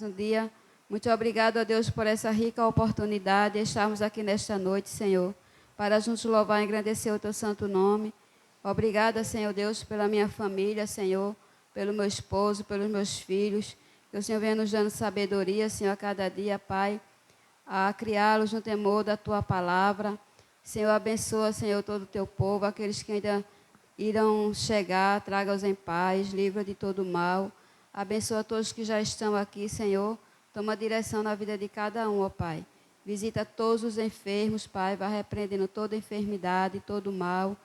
Um dia. Muito obrigado a Deus por essa rica oportunidade de estarmos aqui nesta noite, Senhor, para juntos louvar e engrandecer o Teu santo nome. Obrigada, Senhor Deus, pela minha família, Senhor, pelo meu esposo, pelos meus filhos. Que o Senhor venha nos dando sabedoria, Senhor, a cada dia, Pai, a criá-los no temor da Tua palavra. Senhor, abençoa, Senhor, todo o Teu povo, aqueles que ainda irão chegar, traga-os em paz, livra de todo mal. Abençoa todos que já estão aqui, Senhor. Toma direção na vida de cada um, ó Pai. Visita todos os enfermos, Pai. Vai repreendendo toda enfermidade, todo mal.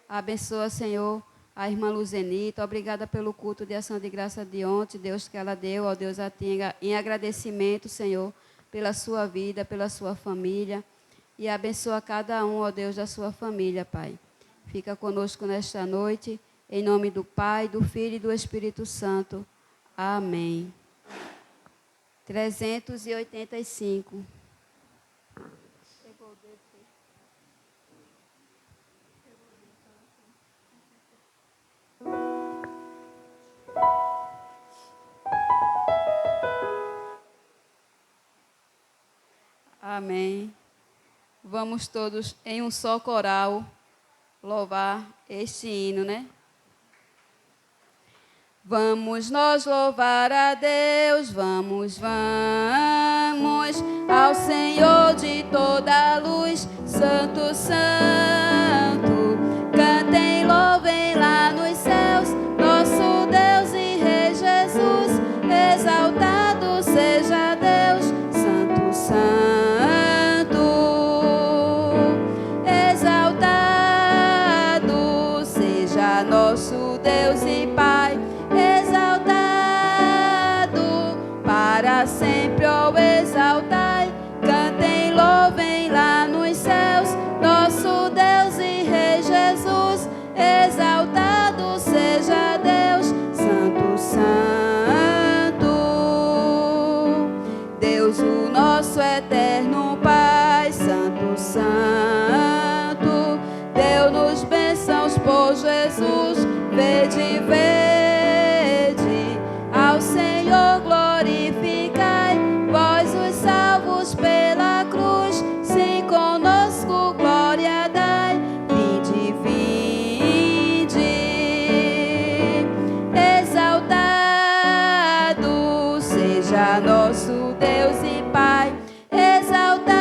Abençoa, Senhor, a irmã Luzenita. Obrigada pelo culto de ação de graça de ontem, Deus, que ela deu, ó Deus, a ti, em agradecimento, Senhor, pela sua vida, pela sua família. E abençoa cada um, ó Deus, da sua família, Pai. Fica conosco nesta noite, em nome do Pai, do Filho e do Espírito Santo. Amém. 385. Amém. Vamos todos em um só coral louvar este hino, né? Vamos nós louvar a Deus, vamos, vamos, ao Senhor de toda a luz, Santo, Santo. Cantem, louvem lá nos céus, nosso Deus e Rei Jesus, exaltado seja Deus, Santo, Santo. Exaltado seja nosso Deus e Pai, para sempre, ó, exaltai. Cantem, louvem lá nos céus, nosso Deus e Rei Jesus, exaltado seja Deus, Santo, Santo. Deus, o nosso eterno Pai, Santo, Santo. Deu-nos bênçãos por Jesus, vede, vede, ao Senhor glorificai, vós os salvos pela cruz, sim, conosco glória dai, vinde, vinde, exaltado seja nosso Deus e Pai, exaltado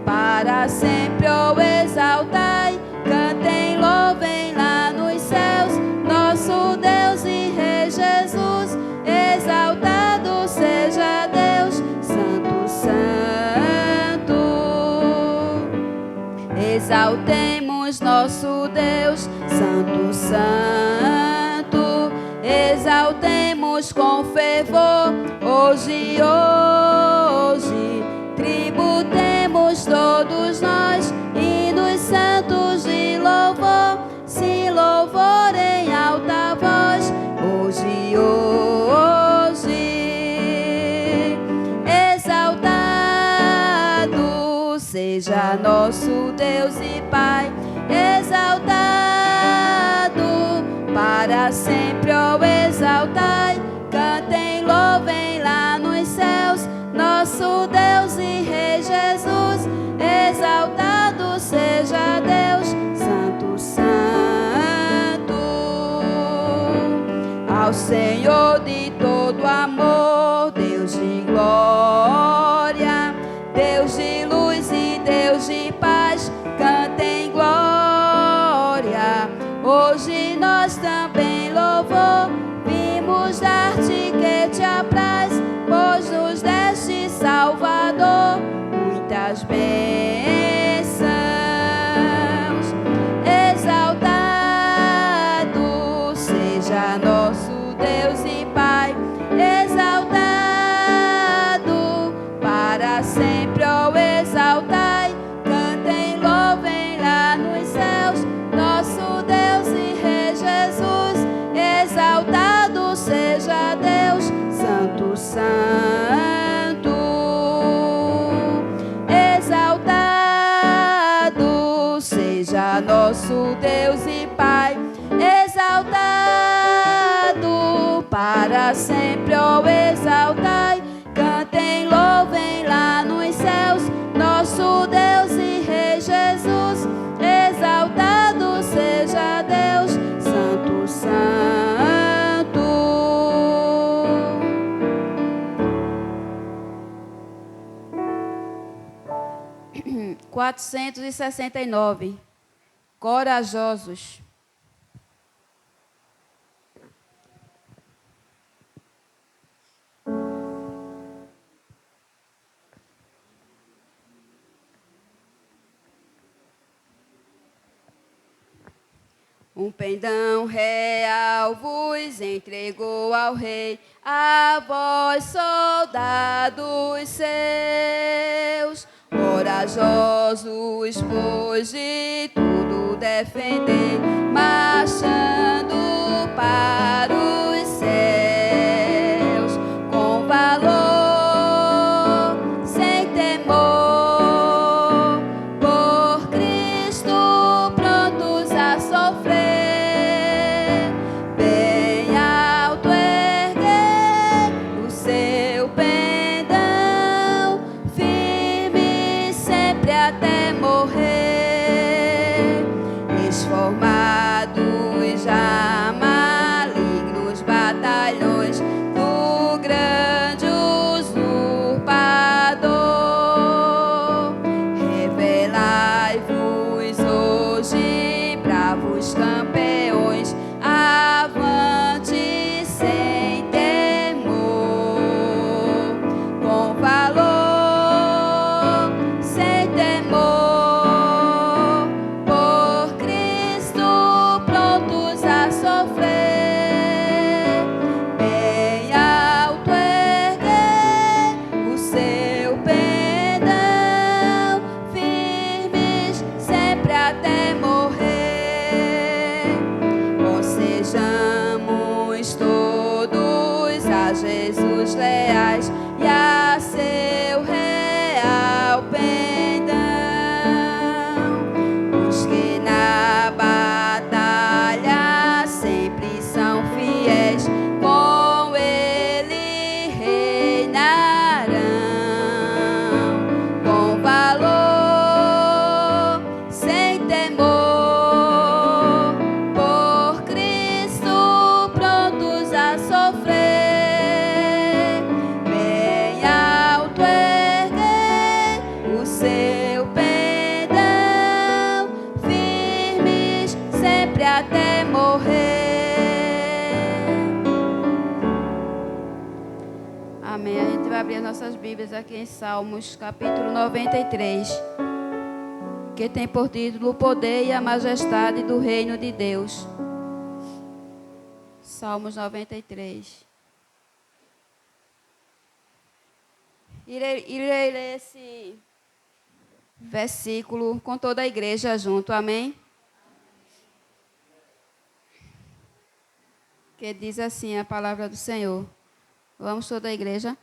para sempre, ó, exaltai. Cantem, louvem lá nos céus, nosso Deus e Rei Jesus, exaltado seja Deus, Santo, Santo. Exaltemos nosso Deus, Santo, Santo. Exaltemos com fervor, hoje, hoje. Tributemos todos nós, hinos santos de louvor, se louvor em alta voz, hoje, hoje. Exaltado seja nosso Deus e Pai, exaltado para sempre, ó, exaltai. Cantem, louvem lá nos céus, nosso Deus e Rei Jesus, exaltado seja Deus, Santo, Santo. Ao Senhor de todo amor, Deus de glória, Deus de luz e Deus de paz, cantem glória. Hoje nós também louvor, vimos dar-te que te apraz, pois nos deste Salvador muitas bênçãos. Exaltado seja nosso Deus e Pai, exaltado para sempre, ó, exaltai. Cantem, louvem lá nos céus, nosso Deus e Rei Jesus, exaltado seja Deus, Santo, Santo. Exaltado seja nosso Deus e Pai, exaltado para sempre, ó, 469. Corajosos. Um pendão real vos entregou ao rei, a vós, soldados seus, corajosos, pois de tudo defender, marchando para os céus, com valor, sem temor, por Cristo prontos a sofrer. Até morrer, esformados já malignos batalhões do grande usurpador. Revelai-vos hoje, bravos campeões, avante sem temor, com valor. Jesus leais e a seu real pendão, os que na batalha sempre são fiéis, com ele reinarão, com valor, sem temor, por Cristo prontos a sofrer. Até morrer. Amém. A gente vai abrir as nossas Bíblias aqui em Salmos, capítulo 93, que tem por título O Poder e a Majestade do Reino de Deus. Salmos 93. Irei ler esse versículo com toda a igreja junto. Amém? Que diz assim a palavra do Senhor. Vamos toda a igreja.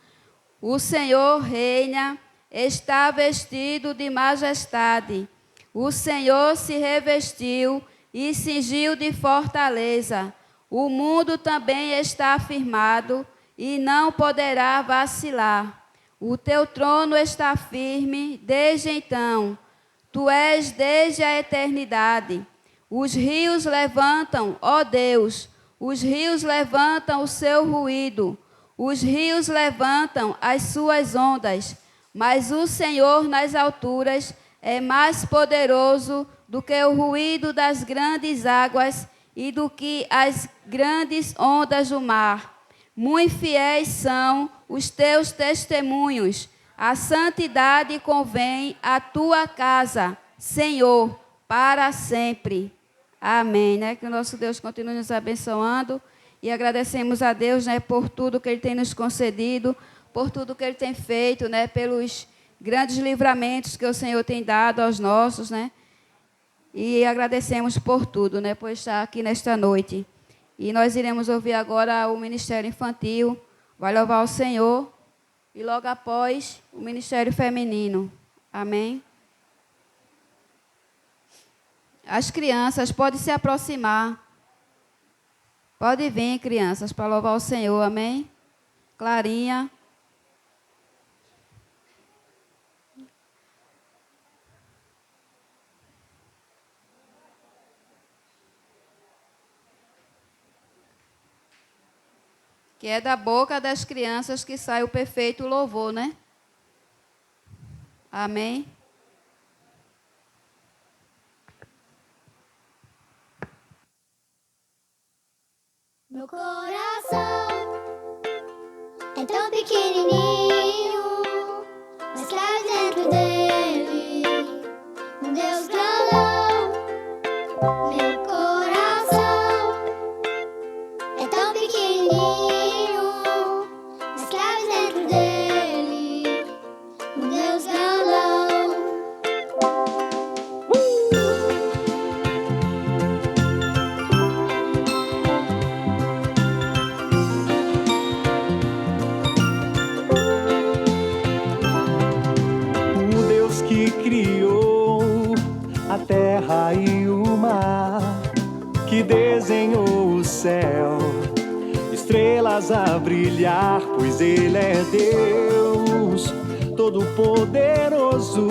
O Senhor reina, está vestido de majestade. O Senhor se revestiu e cingiu de fortaleza. O mundo também está afirmado e não poderá vacilar. O teu trono está firme desde então. Tu és desde a eternidade. Os rios levantam, ó Deus, os rios levantam o seu ruído, os rios levantam as suas ondas, mas o Senhor nas alturas é mais poderoso do que o ruído das grandes águas e do que as grandes ondas do mar. Muito fiéis são os teus testemunhos, a santidade convém à tua casa, Senhor, para sempre. Amém, né? Que o nosso Deus continue nos abençoando e agradecemos a Deus, né, por tudo que Ele tem nos concedido, por tudo que Ele tem feito, né, pelos grandes livramentos que o Senhor tem dado aos nossos, né? E agradecemos por tudo, né, por estar aqui nesta noite. E nós iremos ouvir agora o Ministério Infantil, vai louvar o Senhor, e logo após o Ministério Feminino. Amém? As crianças podem se aproximar. Pode vir, crianças, para louvar o Senhor. Amém? Clarinha. Que é da boca das crianças que sai o perfeito louvor, né? Amém? Meu coração é tão pequenininho, mas cabe dentro dele um Deus grandão. Meu coração é tão pequenininho, mas cabe dentro dele um Deus grandão. O Deus que criou a terra e o mar, que desenhou o céu, estrelas a brilhar, pois Ele é Deus Todo-Poderoso,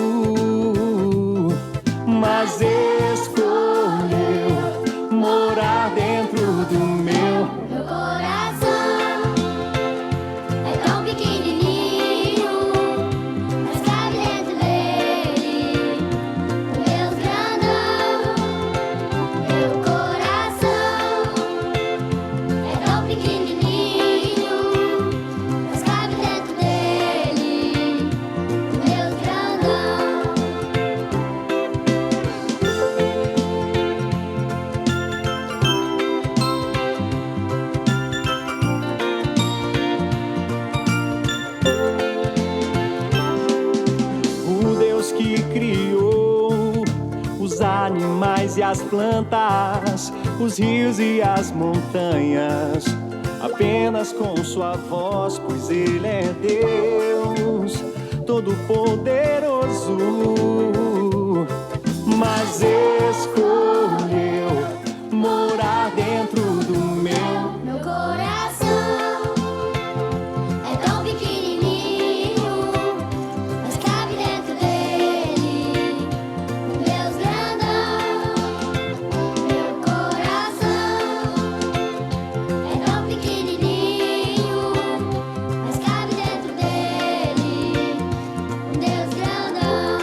mas escolheu morar dentro do meu coração. É tão pequenininho, mas cabe dentro dele um Deus grandão. Meu coração é tão pequenininho, mas cabe dentro dele um Deus grandão. O Deus que criou os animais e as plantas, os rios e as montanhas, apenas com sua voz, pois Ele é Deus Todo-Poderoso, mas escolheu morar dentro do meu coração. É tão pequenininho, mas cabe dentro dele um Deus grandão. Meu coração é tão pequenininho, mas cabe dentro dele um Deus grandão.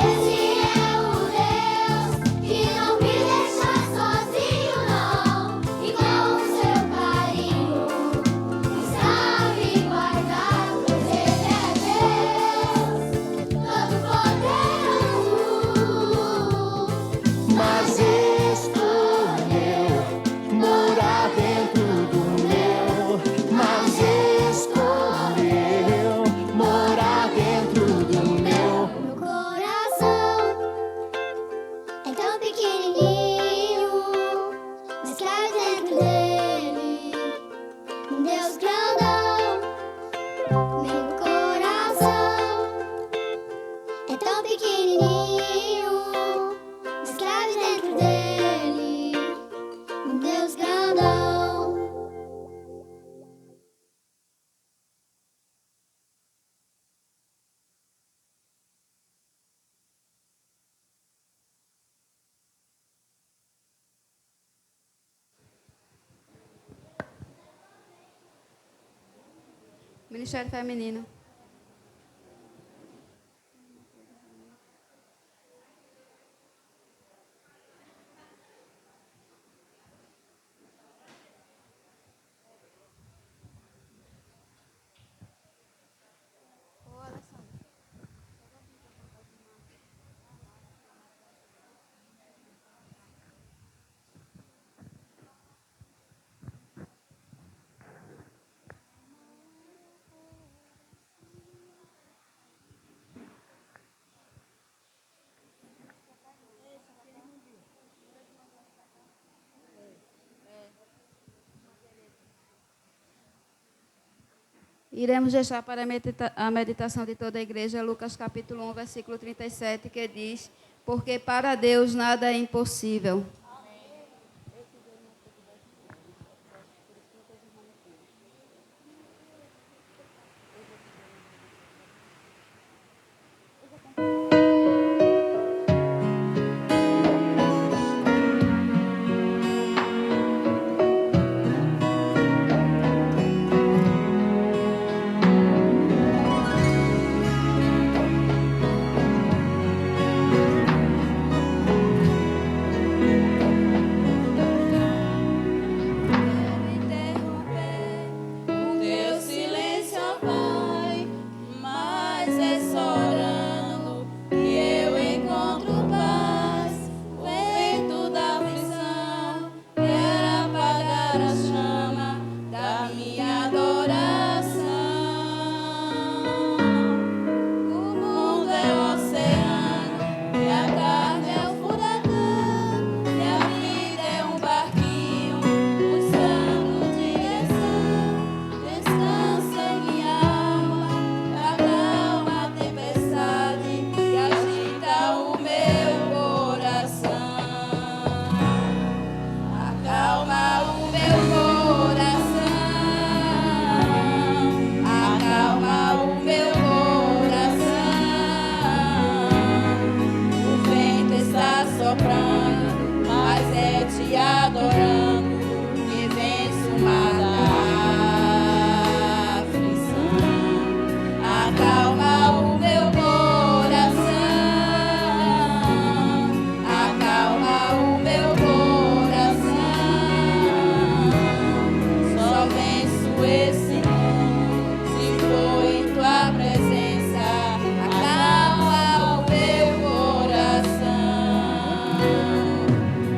Esse é o Deus que não me deixa sozinho, não. E com seu carinho está me guardado, pois Ele é Deus Todo-Poderoso. mas escolheu morar dentro do meu, mas escolheu morar dentro do meu. Meu coração é tão pequenininho, mas cabe dentro dele um Deus grandão. Meu coração é tão pequenininho, mas cabe dentro dele um Deus grandão. Ministério Feminino. Iremos deixar para a meditação de toda a igreja Lucas capítulo 1, versículo 37, que diz: porque para Deus nada é impossível. minha adoração. O mundo é um oceano, e a carne é um furacão, e a vida é um barquinho buscando direção. Descansa minha alma, acalma a tempestade que agita o meu coração. Acalma o meu coração, acalma o meu coração. O vento está soprando, mas é te adorando que venço o mar da aflição. Acalma o meu coração, acalma o meu coração. Só venço esse mundo se for em tua presença. Acalma o meu coração.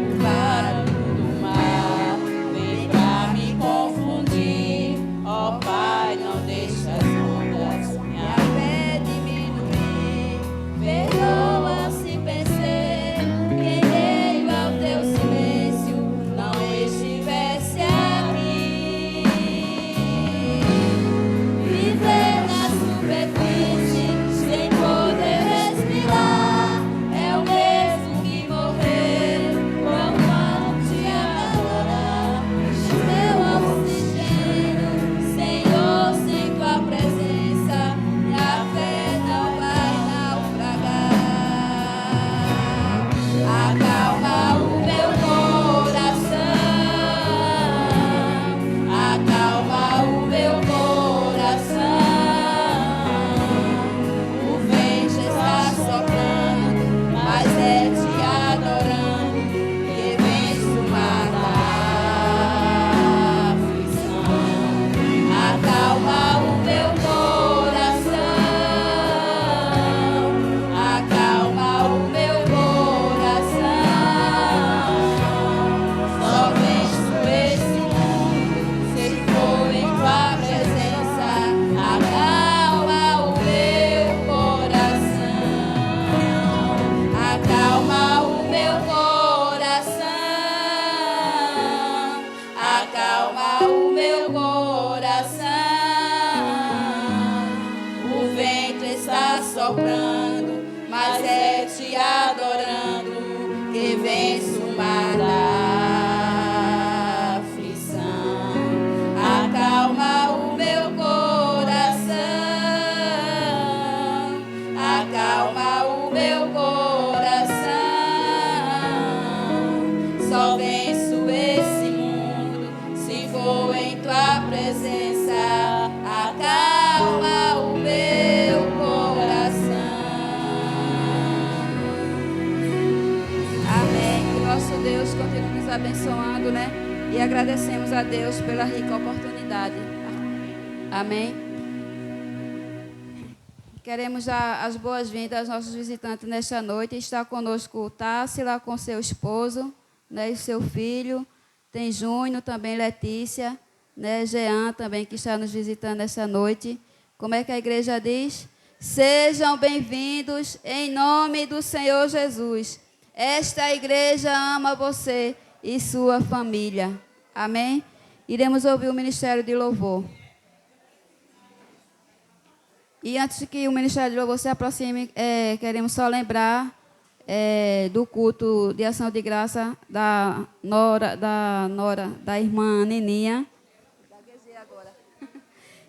O barulho do mar vem pra me confundir. Ó Pai, não deixa as ondas minha fé diminuir. Perdoa se pensei que em meio ao teu silêncio não estivesse aqui. Viver na superfície sem poder respirar é o mesmo que morrer quando te adorar. Meu oxigênio, Senhor, sem tua presença, minha fé não vai naufragar. Acalma o meu coração, acalma o meu coração. O vento está soprando, mas é te adorando que venço o mar da aflição. Acalma o meu coração, acalma o meu coração. Só venço esse mundo se for em tua presença. Acalma o meu coração, acalma o meu coração, acalma o meu coração. O vento está soprando, mas é te adorando que venço o mar da aflição. Acalma o meu coração, acalma o meu coração. Só venço esse mundo se for em tua presença. Acalma o meu coração. Amém. Que nosso Deus continue nos abençoando, né? E agradecemos a Deus pela rica oportunidade. Amém. Queremos dar as boas-vindas aos nossos visitantes nesta noite. Está conosco Tássila com seu esposo, né, e seu filho. Tem Júnior, também Letícia, né, Jean também, que está nos visitando nesta noite. Como é que a igreja diz? Sejam bem-vindos em nome do Senhor Jesus. Esta igreja ama você e sua família. Amém? Iremos ouvir o ministério de louvor. E antes que o Ministério de Louvor se aproxime, queremos só lembrar do culto de ação de graça da nora, da irmã Neninha,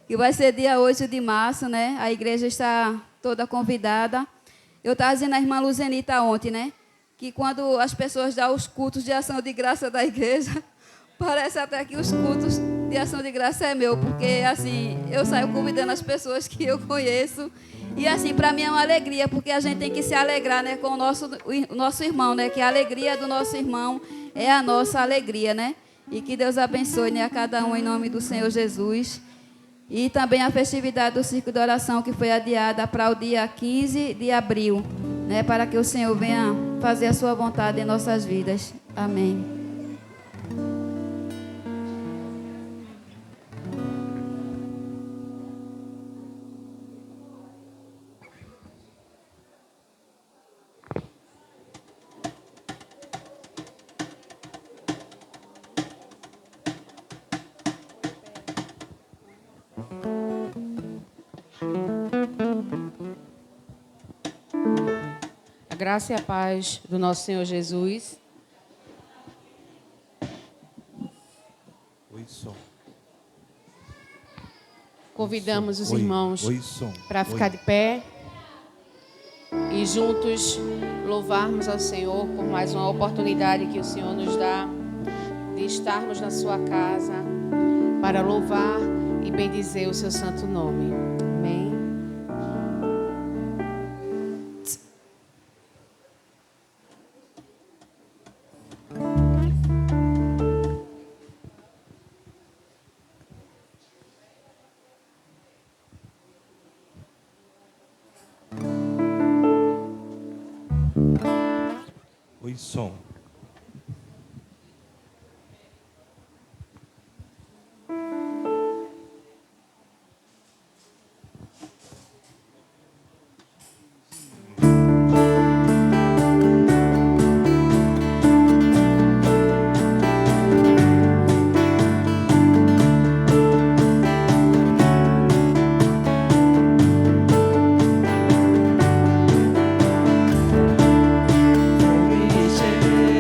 que vai ser dia 8 de março, né? A igreja está toda convidada. Eu estava dizendo à irmã Luzenita ontem, né? Que quando as pessoas dão os cultos de ação de graça da igreja, parece até que os cultos de ação de graça é meu, porque assim, eu saio convidando as pessoas que eu conheço, e assim, para mim é uma alegria, porque a gente tem que se alegrar, né, com o nosso irmão, né, que a alegria do nosso irmão é a nossa alegria, né, e que Deus abençoe, né, a cada um em nome do Senhor Jesus. E também a festividade do Circo de Oração, que foi adiada para o dia 15 de abril, né, para que o Senhor venha fazer a sua vontade em nossas vidas. Amém. A graça e a paz do nosso Senhor Jesus. Oi, som. Convidamos os Oi, irmãos oi, som. para ficar de pé e juntos louvarmos ao Senhor por mais uma oportunidade que o Senhor nos dá de estarmos na sua casa para louvar e bendizer o seu santo nome. Amém. Oi, som. From each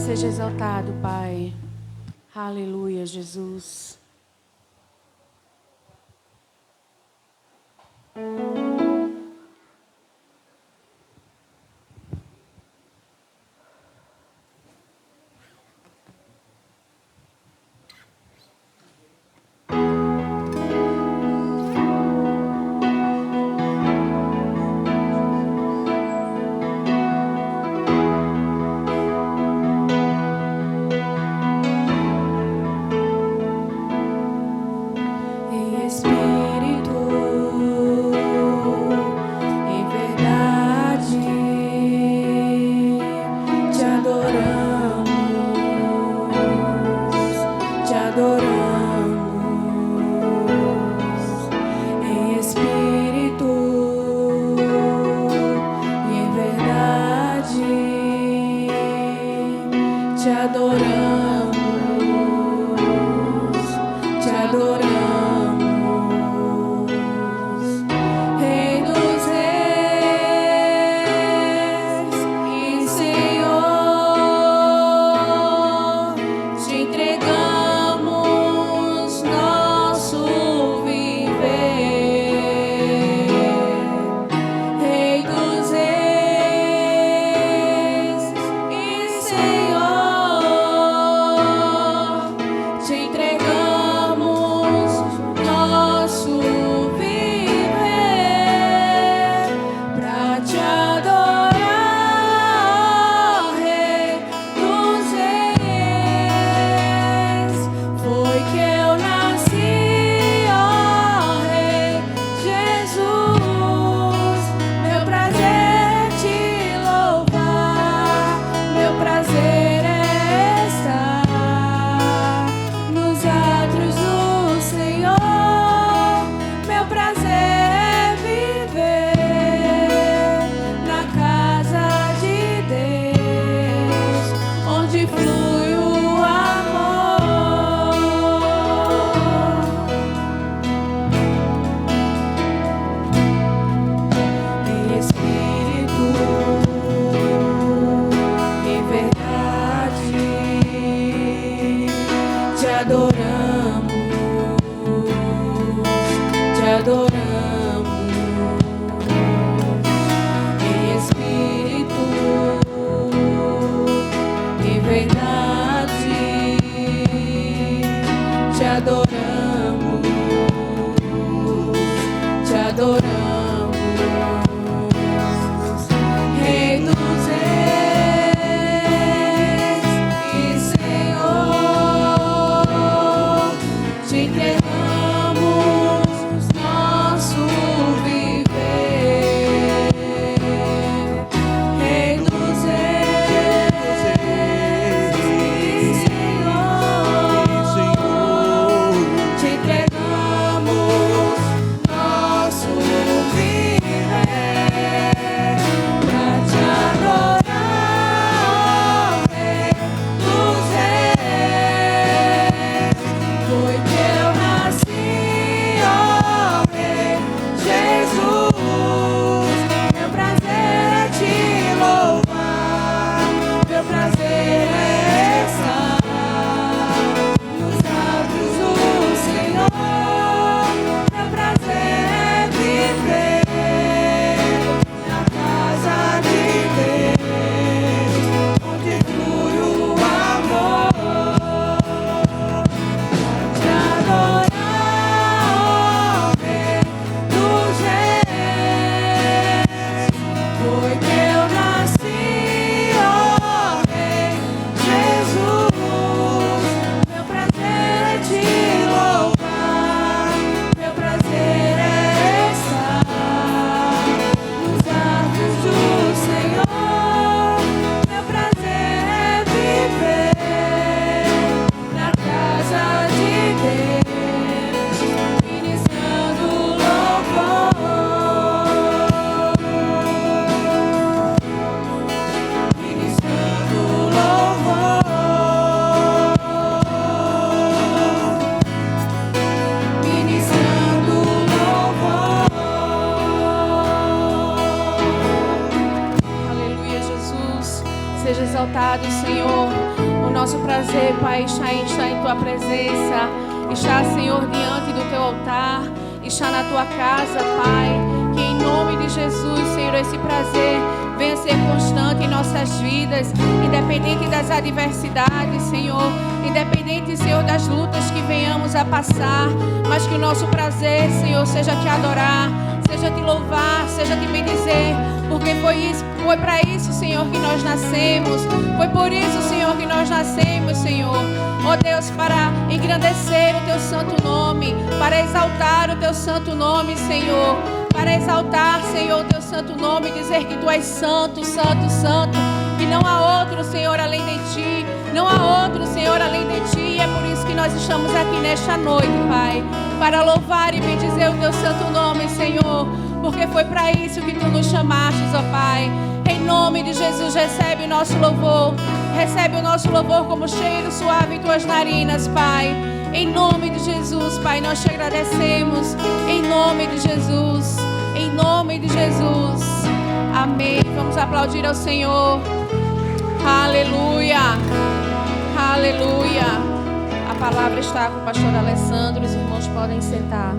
Seja exaltado, Pai. Aleluia, Jesus. exaltado, Senhor. O nosso prazer, Pai, está em Tua presença, está, Senhor, diante do Teu altar, está na Tua casa, Pai. Que em nome de Jesus, Senhor, esse prazer venha ser constante em nossas vidas, independente das adversidades, Senhor, independente, Senhor, das lutas que venhamos a passar, mas que o nosso prazer, Senhor, seja Te adorar, seja Te louvar, seja Te bendizer, porque foi para isso, Senhor, que nós nascemos, foi por isso, Senhor, que nós nascemos, Senhor. Ó Deus, para engrandecer o Teu santo nome, para exaltar o Teu santo nome, Senhor, para exaltar, Senhor, o Teu santo nome, dizer que Tu és santo, santo, santo, que não há outro, Senhor, além de Ti, não há outro, Senhor, além de Ti, e é por isso que nós estamos aqui nesta noite, Pai, para louvar e bendizer o Teu santo nome, Senhor, porque foi para isso que Tu nos chamastes, ó Pai. Em nome de Jesus, recebe o nosso louvor como cheiro suave em Tuas narinas, Pai. Em nome de Jesus, Pai, nós Te agradecemos. Em nome de Jesus. Em nome de Jesus. Amém. Vamos aplaudir ao Senhor. Aleluia. Aleluia. A palavra está com o pastor Alessandro. Os irmãos podem sentar.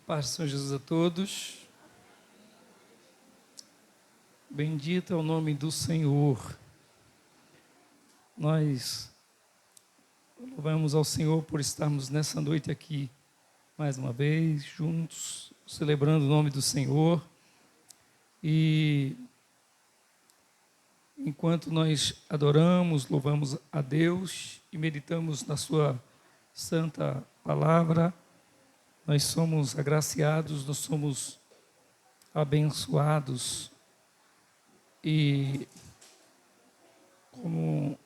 Paz do Senhor Jesus a todos. Bendito é o nome do Senhor. Nós louvamos ao Senhor por estarmos nessa noite aqui, mais uma vez, juntos, celebrando o nome do Senhor. E enquanto nós adoramos, louvamos a Deus e meditamos na Sua santa palavra, nós somos agraciados, nós somos abençoados. E como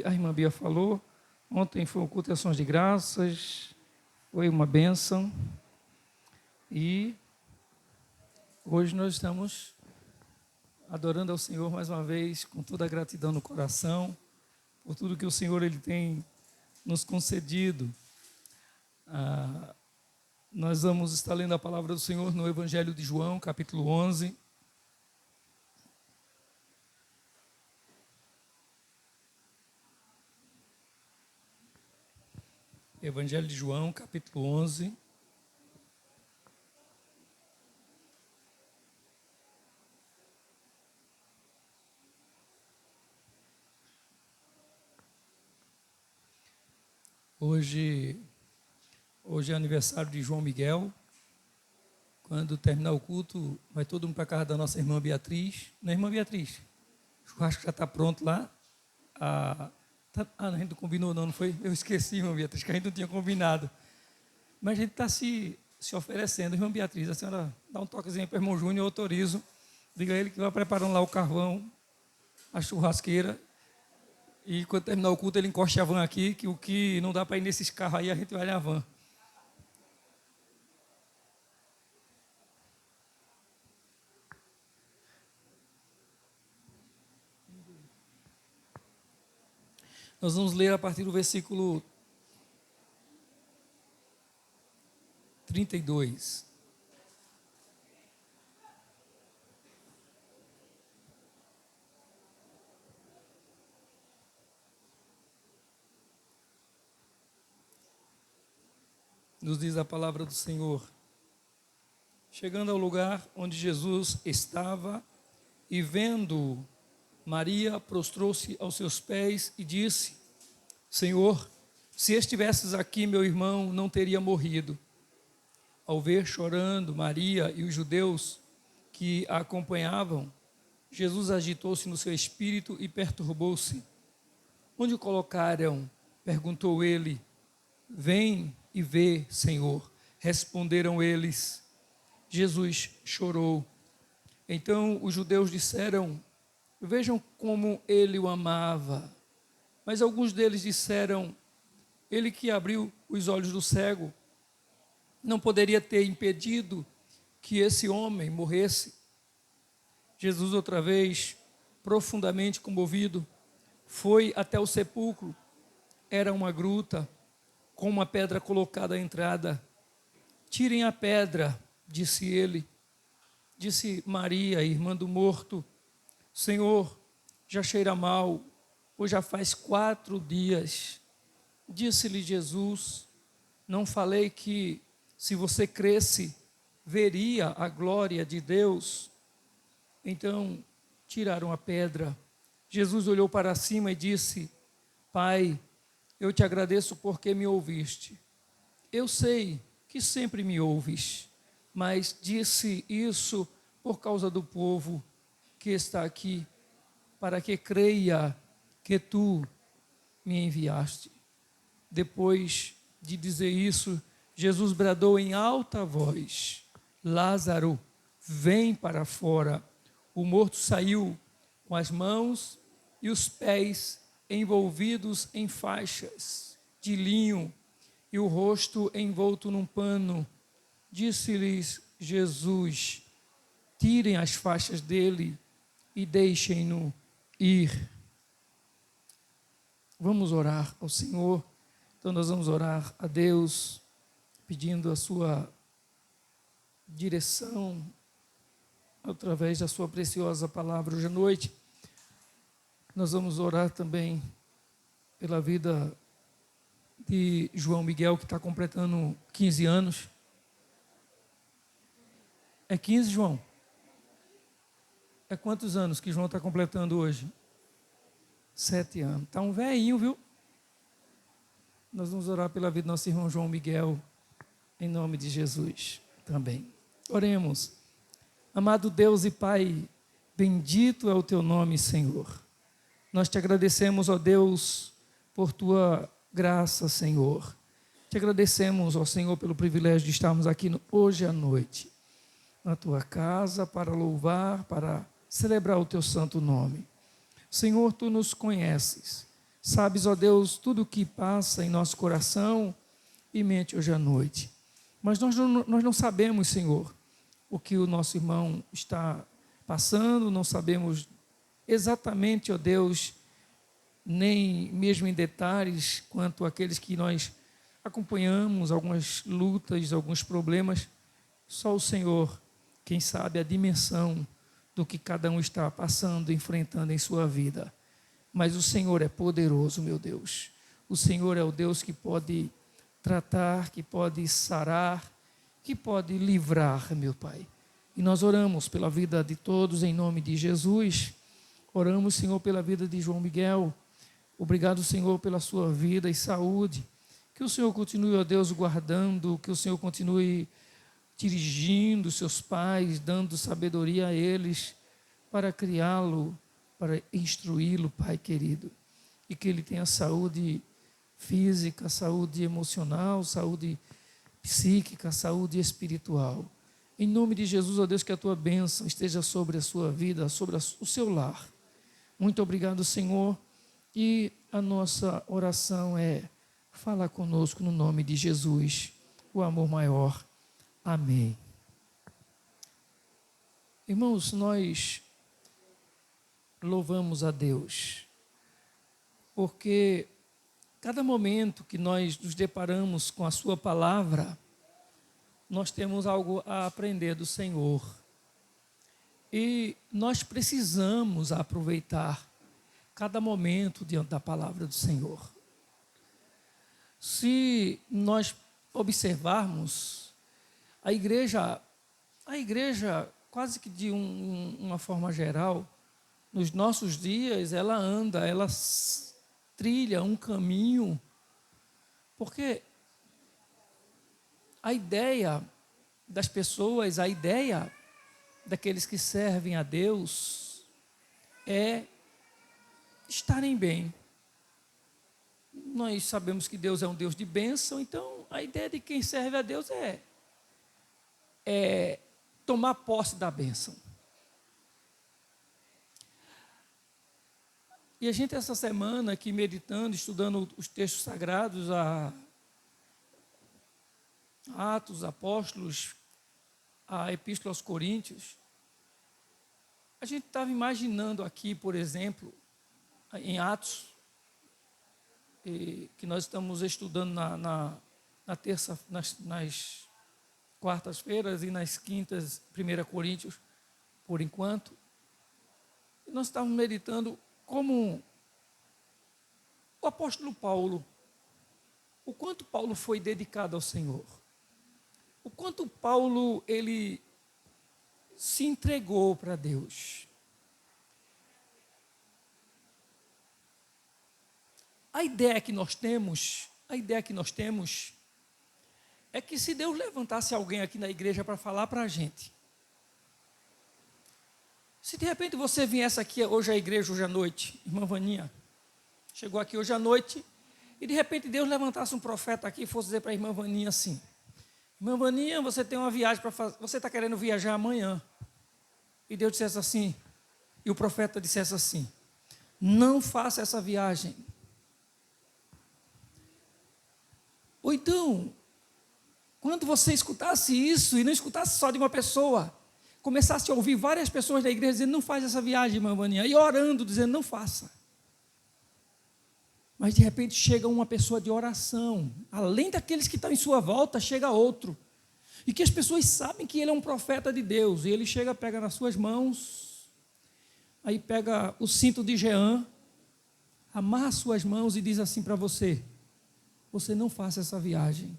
a irmã Bia falou, ontem foi um culto de ações de graças, foi uma bênção. E hoje nós estamos adorando ao Senhor mais uma vez, com toda a gratidão no coração, por tudo que o Senhor Ele tem nos concedido. Nós vamos estar lendo a palavra do Senhor no Evangelho de João, capítulo 11. Evangelho de João, capítulo 11. Hoje é aniversário de João Miguel. Quando terminar o culto, vai todo mundo para a casa da nossa irmã Beatriz. Não é, irmã Beatriz? O churrasco já está pronto lá. A gente não combinou não foi? Eu esqueci, irmã Beatriz, que a gente não tinha combinado. Mas a gente está se oferecendo. Irmã Beatriz, a senhora dá um toquezinho para o irmão Júnior, eu autorizo. Diga a ele que vai preparando lá o carvão, a churrasqueira. E quando terminar o culto, ele encosta a van aqui, que o que não dá para ir nesses carros aí, a gente vai na van. Nós vamos ler a partir do versículo 32. Nos diz a palavra do Senhor: chegando ao lugar onde Jesus estava e vendo Maria, prostrou-se aos seus pés e disse: Senhor, se estivesses aqui, meu irmão não teria morrido. Ao ver chorando Maria e os judeus que a acompanhavam, Jesus agitou-se no seu espírito e perturbou-se. Onde o colocaram? Perguntou ele. Vem e vê, Senhor. Responderam eles. Jesus chorou. Então os judeus disseram: vejam como ele o amava. Mas alguns deles disseram: ele que abriu os olhos do cego. não poderia ter impedido que esse homem morresse. Jesus, outra vez, profundamente comovido, foi até o sepulcro. Era uma gruta com uma pedra colocada à entrada. Tirem a pedra, disse ele. Disse Maria, irmã do morto: Senhor, já cheira mal, pois já faz 4 dias. Disse-lhe Jesus: não falei que, se você cresce, veria a glória de Deus? Então tiraram a pedra. Jesus olhou para cima e disse: Pai, eu te agradeço porque me ouviste. Eu sei que sempre me ouves, mas disse isso por causa do povo que está aqui, para que creia que tu me enviaste. Depois de dizer isso, Jesus bradou em alta voz: Lázaro, vem para fora. O morto saiu com as mãos e os pés envolvidos em faixas de linho e o rosto envolto num pano. Disse-lhes Jesus: tirem as faixas dele e deixem-no ir. Vamos orar ao Senhor. Então nós vamos orar a Deus, pedindo a sua direção através da sua preciosa palavra. Hoje à noite nós vamos orar também pela vida de João Miguel, que está completando 15 anos. É 15, João? É quantos anos que João está completando hoje? 7 anos. Está um velhinho, viu? Nós vamos orar pela vida do nosso irmão João Miguel, em nome de Jesus também. Oremos. Amado Deus e Pai, bendito é o teu nome, Senhor. Nós te agradecemos, ó Deus, por tua graça, Senhor. Te agradecemos, ó Senhor, pelo privilégio de estarmos aqui hoje à noite, na tua casa, para louvar, para celebrar o teu santo nome. Senhor, tu nos conheces. Sabes, ó Deus, tudo o que passa em nosso coração e mente hoje à noite. Mas nós não sabemos, Senhor, o que o nosso irmão está passando, não sabemos exatamente, ó Deus, nem mesmo em detalhes, quanto àqueles que nós acompanhamos, algumas lutas, alguns problemas. Só o Senhor, quem sabe a dimensão do que cada um está passando, enfrentando em sua vida. Mas o Senhor é poderoso, meu Deus. O Senhor é o Deus que pode tratar, que pode sarar, que pode livrar, meu Pai. E nós oramos pela vida de todos em nome de Jesus. Oramos, Senhor, pela vida de João Miguel. Obrigado, Senhor, pela sua vida e saúde. Que o Senhor continue, ó Deus, guardando, que o Senhor continue dirigindo seus pais, dando sabedoria a eles para criá-lo, para instruí-lo, Pai querido. E que ele tenha saúde física, saúde emocional, saúde psíquica, saúde espiritual. Em nome de Jesus, ó Deus, que a tua bênção esteja sobre a sua vida, sobre o seu lar. Muito obrigado, Senhor. E a nossa oração é: fala conosco no nome de Jesus, o amor maior. Amém. Irmãos, nós louvamos a Deus, porque cada momento que nós nos deparamos com a sua palavra, nós temos algo a aprender do Senhor. E nós precisamos aproveitar cada momento diante da palavra do Senhor. Se nós observarmos, a igreja quase que de uma forma geral, nos nossos dias, ela trilha um caminho, porque a ideia das pessoas, a ideia daqueles que servem a Deus é estarem bem. Nós sabemos que Deus é um Deus de bênção, então a ideia de quem serve a Deus é tomar posse da bênção. E a gente, essa semana aqui, meditando, estudando os textos sagrados, a Atos, Apóstolos, a Epístola aos Coríntios, a gente estava imaginando aqui, por exemplo, em Atos, que nós estamos estudando nas quartas-feiras e nas quintas, 1 Coríntios, por enquanto, e nós estávamos meditando como o apóstolo Paulo, o quanto Paulo foi dedicado ao Senhor, o quanto Paulo, ele se entregou para Deus. A ideia que nós temos é que se Deus levantasse alguém aqui na igreja para falar para a gente, se de repente você viesse aqui hoje à igreja, hoje à noite, irmã Vaninha, chegou aqui hoje à noite, e de repente Deus levantasse um profeta aqui e fosse dizer para a irmã Vaninha assim: irmã Vaninha, você tem uma viagem para fazer, você está querendo viajar amanhã. E Deus dissesse assim, e o profeta dissesse assim: não faça essa viagem. Ou então, quando você escutasse isso, e não escutasse só de uma pessoa, começasse a ouvir várias pessoas da igreja dizendo: não faz essa viagem, irmã Vaninha, e orando, dizendo: não faça. Mas de repente chega uma pessoa de oração, além daqueles que estão em sua volta, chega outro, e que as pessoas sabem que ele é um profeta de Deus, e ele chega, pega nas suas mãos, aí pega o cinto de Jean, amarra suas mãos e diz assim para você: você não faça essa viagem,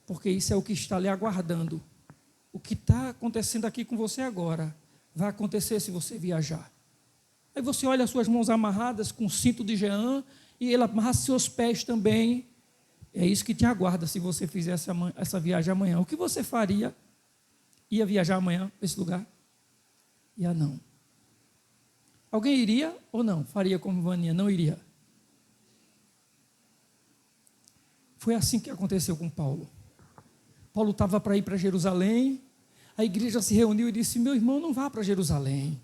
porque isso é o que está lhe aguardando. O que está acontecendo aqui com você agora vai acontecer se você viajar. Aí você olha as suas mãos amarradas com o cinto de Jean, e ele amarra seus pés também. É isso que te aguarda se você fizesse essa viagem amanhã. O que você faria? Ia viajar amanhã para esse lugar? Ia não. Alguém iria ou não? Faria como Vaninha? Não iria. Foi assim que aconteceu com Paulo. Paulo estava para ir para Jerusalém, a igreja se reuniu e disse: meu irmão, não vá para Jerusalém.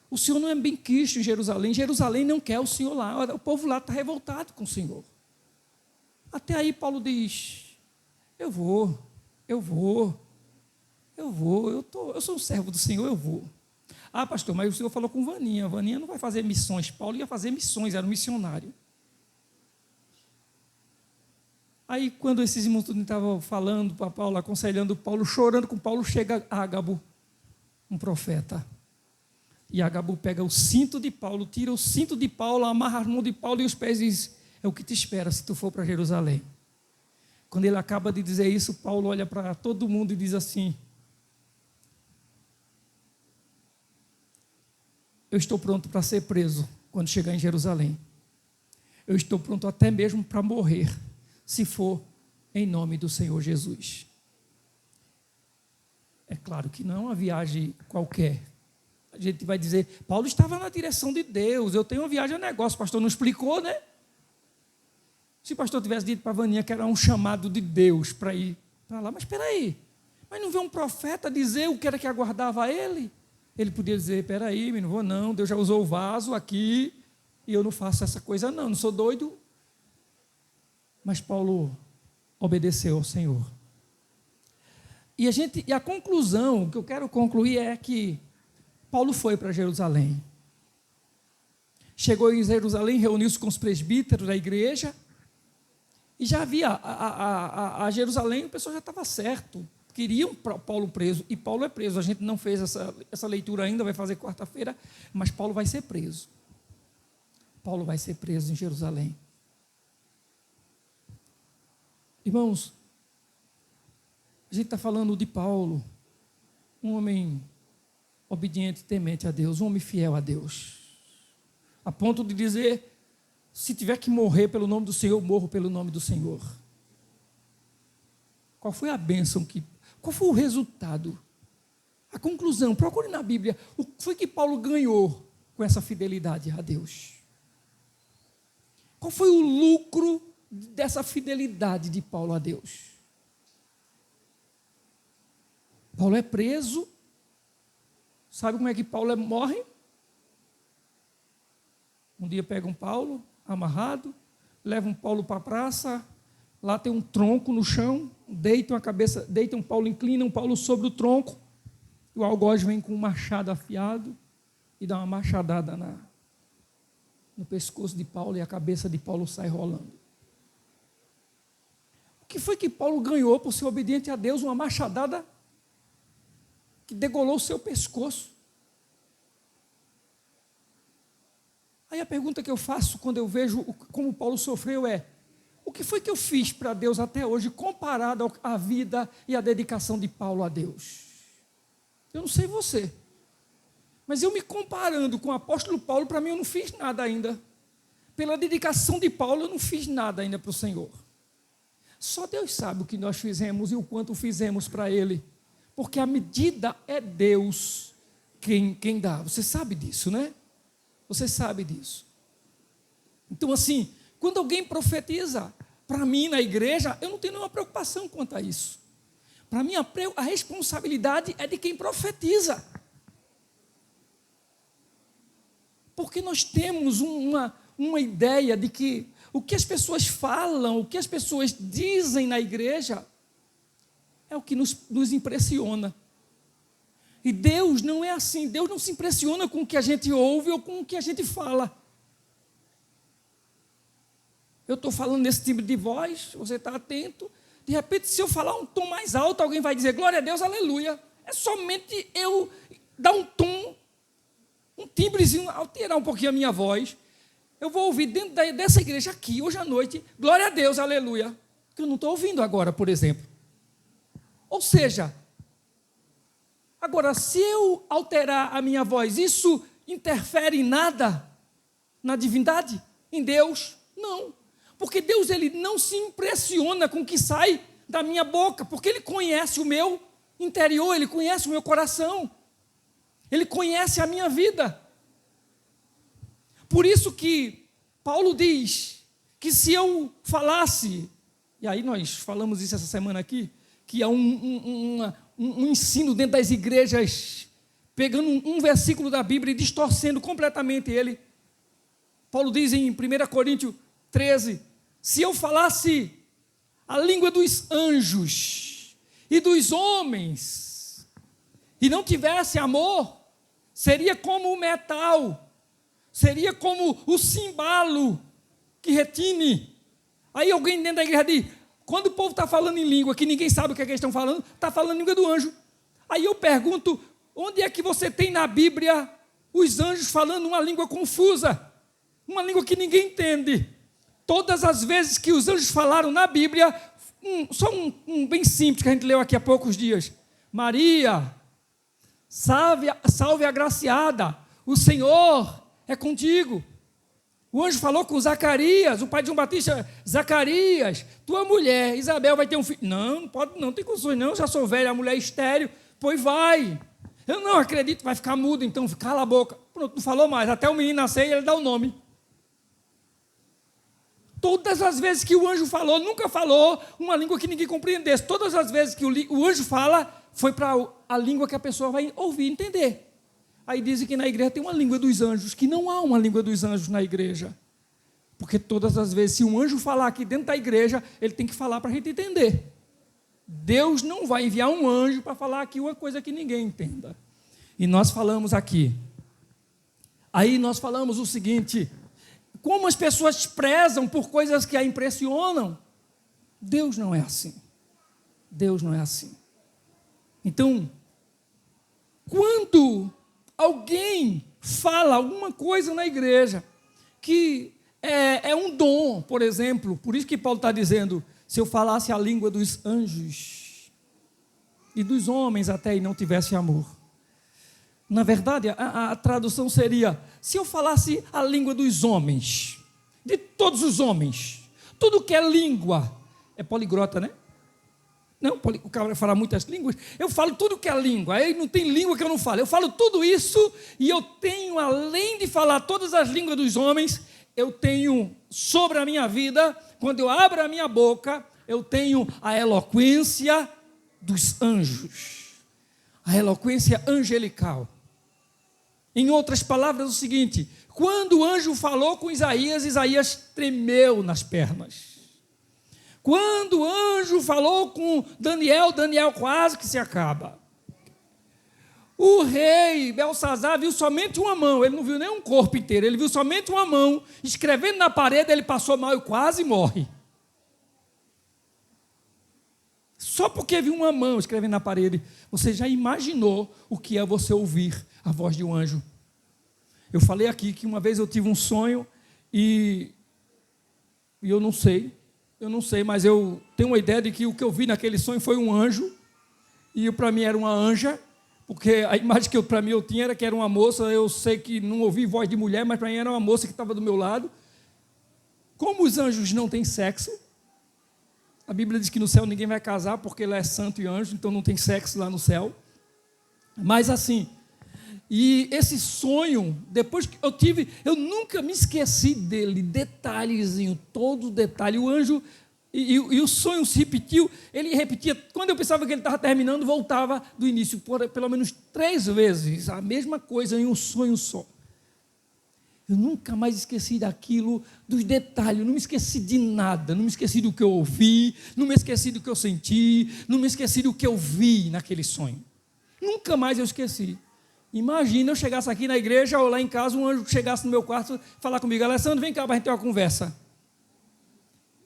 O Senhor não é bem quisto em Jerusalém. Jerusalém não quer o Senhor lá. O povo lá está revoltado com o Senhor. Até aí Paulo diz: eu sou um servo do Senhor, eu vou. Ah, pastor, mas o Senhor falou com Vaninha. Vaninha não vai fazer missões. Paulo ia fazer missões, era um missionário. Aí, quando esses irmãos estavam falando para Paulo, aconselhando Paulo, chorando com Paulo, chega Ágabo, um profeta. E Ágabo pega o cinto de Paulo, tira o cinto de Paulo, amarra as mãos de Paulo e os pés e diz: é o que te espera se tu for para Jerusalém. Quando ele acaba de dizer isso, Paulo olha para todo mundo e diz assim: eu estou pronto para ser preso quando chegar em Jerusalém. Eu estou pronto até mesmo para morrer, se for em nome do Senhor Jesus. É claro que não é uma viagem qualquer. A gente vai dizer: Paulo estava na direção de Deus, eu tenho uma viagem a negócio, o pastor não explicou, né? Se o pastor tivesse dito para a Vaninha que era um chamado de Deus para ir para lá, mas espera aí, mas não vê um profeta dizer o que era que aguardava ele? Ele podia dizer: espera aí, não vou não, Deus já usou o vaso aqui, e eu não faço essa coisa não sou doido. Mas Paulo obedeceu ao Senhor. E a conclusão que eu quero concluir é que Paulo foi para Jerusalém. Chegou em Jerusalém, reuniu-se com os presbíteros da igreja, e já havia a Jerusalém, o pessoal já estava certo. Queriam Paulo preso, e Paulo é preso. A gente não fez essa leitura ainda, vai fazer quarta-feira, mas Paulo vai ser preso. Paulo vai ser preso em Jerusalém. Irmãos, a gente está falando de Paulo, um homem obediente, temente a Deus, um homem fiel a Deus, a ponto de dizer: se tiver que morrer pelo nome do Senhor, eu morro pelo nome do Senhor. Qual foi a bênção qual foi o resultado? A conclusão, procure na Bíblia, o que foi que Paulo ganhou com essa fidelidade a Deus? Qual foi o lucro dessa fidelidade de Paulo a Deus? Paulo é preso. Sabe como é que Paulo morre? Um dia pegam Paulo amarrado, levam Paulo para a praça, Lá tem um tronco no chão, deitam Paulo, inclinam Paulo sobre o tronco. E o algoz vem com um machado afiado e dá uma machadada no pescoço de Paulo, e a cabeça de Paulo sai rolando. O que foi que Paulo ganhou por ser obediente a Deus? Uma machadada que degolou o seu pescoço. Aí a pergunta que eu faço quando eu vejo como Paulo sofreu é: o que foi que eu fiz para Deus até hoje, comparado à vida e à dedicação de Paulo a Deus? Eu não sei você, mas eu me comparando com o apóstolo Paulo, para mim eu não fiz nada ainda. Pela dedicação de Paulo, eu não fiz nada ainda para o Senhor. Só Deus sabe o que nós fizemos e o quanto fizemos para Ele, porque a medida é Deus quem dá. Você sabe disso, né? Você sabe disso. Então, assim, quando alguém profetiza para mim na igreja, eu não tenho nenhuma preocupação quanto a isso. Para mim, a responsabilidade é de quem profetiza. Porque nós temos uma ideia de que o que as pessoas falam, o que as pessoas dizem na igreja, é o que nos impressiona. E Deus não é assim. Deus não se impressiona com o que a gente ouve ou com o que a gente fala. Eu estou falando nesse timbre de voz, você está atento. De repente, se eu falar um tom mais alto, alguém vai dizer, glória a Deus, aleluia. É somente eu dar um tom, um timbrezinho, alterar um pouquinho a minha voz. Eu vou ouvir dentro dessa igreja aqui, hoje à noite, glória a Deus, aleluia. Que eu não estou ouvindo agora, por exemplo. Ou seja, agora, se eu alterar a minha voz, isso interfere em nada na divindade? Em Deus? Não. Porque Deus, Ele não se impressiona com o que sai da minha boca, porque Ele conhece o meu interior, Ele conhece o meu coração, Ele conhece a minha vida. Por isso que Paulo diz que se eu falasse, e aí nós falamos isso essa semana aqui, que há um ensino dentro das igrejas, pegando um versículo da Bíblia e distorcendo completamente ele. Paulo diz em 1 Coríntios 13, se eu falasse a língua dos anjos e dos homens, e não tivesse amor, seria como o metal, seria como o cimbalo que retine. Aí alguém dentro da igreja diz, quando o povo está falando em língua, que ninguém sabe o que é que eles estão falando, está falando língua do anjo. Aí eu pergunto, onde é que você tem na Bíblia os anjos falando uma língua confusa? Uma língua que ninguém entende. Todas as vezes que os anjos falaram na Bíblia, só um bem simples que a gente leu aqui há poucos dias. Maria, salve a agraciada, o Senhor é contigo. O anjo falou com Zacarias, o pai de João Batista, Zacarias, tua mulher, Isabel, vai ter um filho. Não pode, não tem condições, não, já sou velha, a mulher é estéril, pois vai. Eu não acredito, vai ficar mudo, então cala a boca. Pronto, não falou mais, até o menino nascer e ele dá o nome. Todas as vezes que o anjo falou, nunca falou uma língua que ninguém compreendesse. Todas as vezes que o anjo fala, foi para a língua que a pessoa vai ouvir e entender. Aí dizem que na igreja tem uma língua dos anjos, que não há uma língua dos anjos na igreja. Porque todas as vezes, se um anjo falar aqui dentro da igreja, ele tem que falar para a gente entender. Deus não vai enviar um anjo para falar aqui uma coisa que ninguém entenda. E nós falamos aqui. Aí nós falamos o seguinte, como as pessoas prezam por coisas que a impressionam, Deus não é assim. Deus não é assim. Então, quando alguém fala alguma coisa na igreja que é um dom, por exemplo, por isso que Paulo está dizendo, se eu falasse a língua dos anjos e dos homens até e não tivesse amor. Na verdade, a tradução seria, se eu falasse a língua dos homens, de todos os homens, tudo que é língua, é poliglota, né? Não, o cara fala muitas línguas, eu falo tudo que é língua, aí não tem língua que eu não falo, eu falo tudo isso e eu tenho, além de falar todas as línguas dos homens, eu tenho sobre a minha vida, quando eu abro a minha boca, eu tenho a eloquência dos anjos, a eloquência angelical. Em outras palavras, é o seguinte, quando o anjo falou com Isaías, Isaías tremeu nas pernas. Quando o anjo falou com Daniel, Daniel quase que se acaba. O rei Belsazar viu somente uma mão, ele não viu nem um corpo inteiro, ele viu somente uma mão, escrevendo na parede, ele passou mal e quase morre. Só porque viu uma mão escrevendo na parede, você já imaginou o que é você ouvir a voz de um anjo? Eu falei aqui que uma vez eu tive um sonho e eu não sei, mas eu tenho uma ideia de que o que eu vi naquele sonho foi um anjo, e para mim era uma anja, porque a imagem que para mim eu tinha era que era uma moça. Eu sei que não ouvi voz de mulher, mas para mim era uma moça que estava do meu lado. Como os anjos não têm sexo, a Bíblia diz que no céu ninguém vai casar, porque ele é santo e anjo, então não tem sexo lá no céu. Mas assim, e esse sonho, depois que eu tive, eu nunca me esqueci dele, detalhezinho, todo detalhe. O anjo, e o sonho se repetiu, ele repetia, quando eu pensava que ele estava terminando, voltava do início, pelo menos 3 vezes, a mesma coisa em um sonho só. Eu nunca mais esqueci daquilo, dos detalhes, eu não me esqueci de nada, não me esqueci do que eu ouvi, não me esqueci do que eu senti, não me esqueci do que eu vi naquele sonho. Nunca mais eu esqueci. Imagina eu chegasse aqui na igreja ou lá em casa, um anjo chegasse no meu quarto e falar comigo: Alessandro, vem cá para a gente ter uma conversa.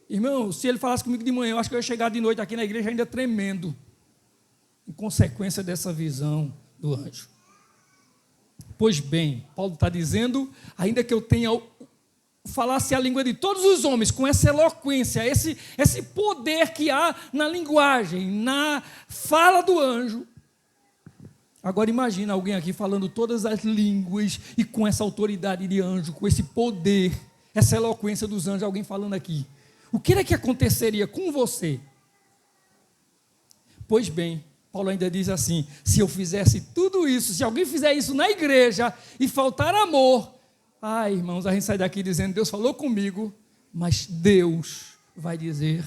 Irmão, se ele falasse comigo de manhã, eu acho que eu ia chegar de noite aqui na igreja ainda tremendo, em consequência dessa visão do anjo. Pois bem, Paulo está dizendo, ainda que eu falasse a língua de todos os homens, com essa eloquência, esse poder que há na linguagem, na fala do anjo. Agora imagina alguém aqui falando todas as línguas e com essa autoridade de anjo, com esse poder, essa eloquência dos anjos, alguém falando aqui. O que é que aconteceria com você? Pois bem, Paulo ainda diz assim: se eu fizesse tudo isso, se alguém fizer isso na igreja e faltar amor, irmãos, a gente sai daqui dizendo: Deus falou comigo, mas Deus vai dizer: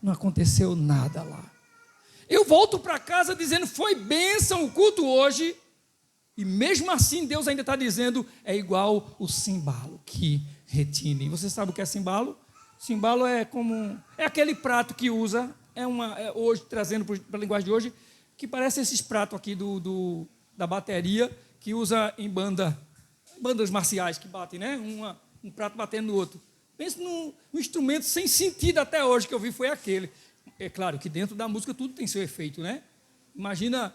não aconteceu nada lá. Eu volto para casa dizendo: foi bênção o culto hoje, e mesmo assim Deus ainda está dizendo: é igual o cimbalo que retine. Você sabe o que é cimbalo? Cimbalo é aquele prato que usa, hoje, trazendo para a linguagem de hoje, que parece esses pratos aqui da bateria, que usa em bandas marciais que batem, né? Um prato batendo no outro. Pense num instrumento sem sentido até hoje que eu vi, foi aquele. É claro que dentro da música tudo tem seu efeito, né? Imagina,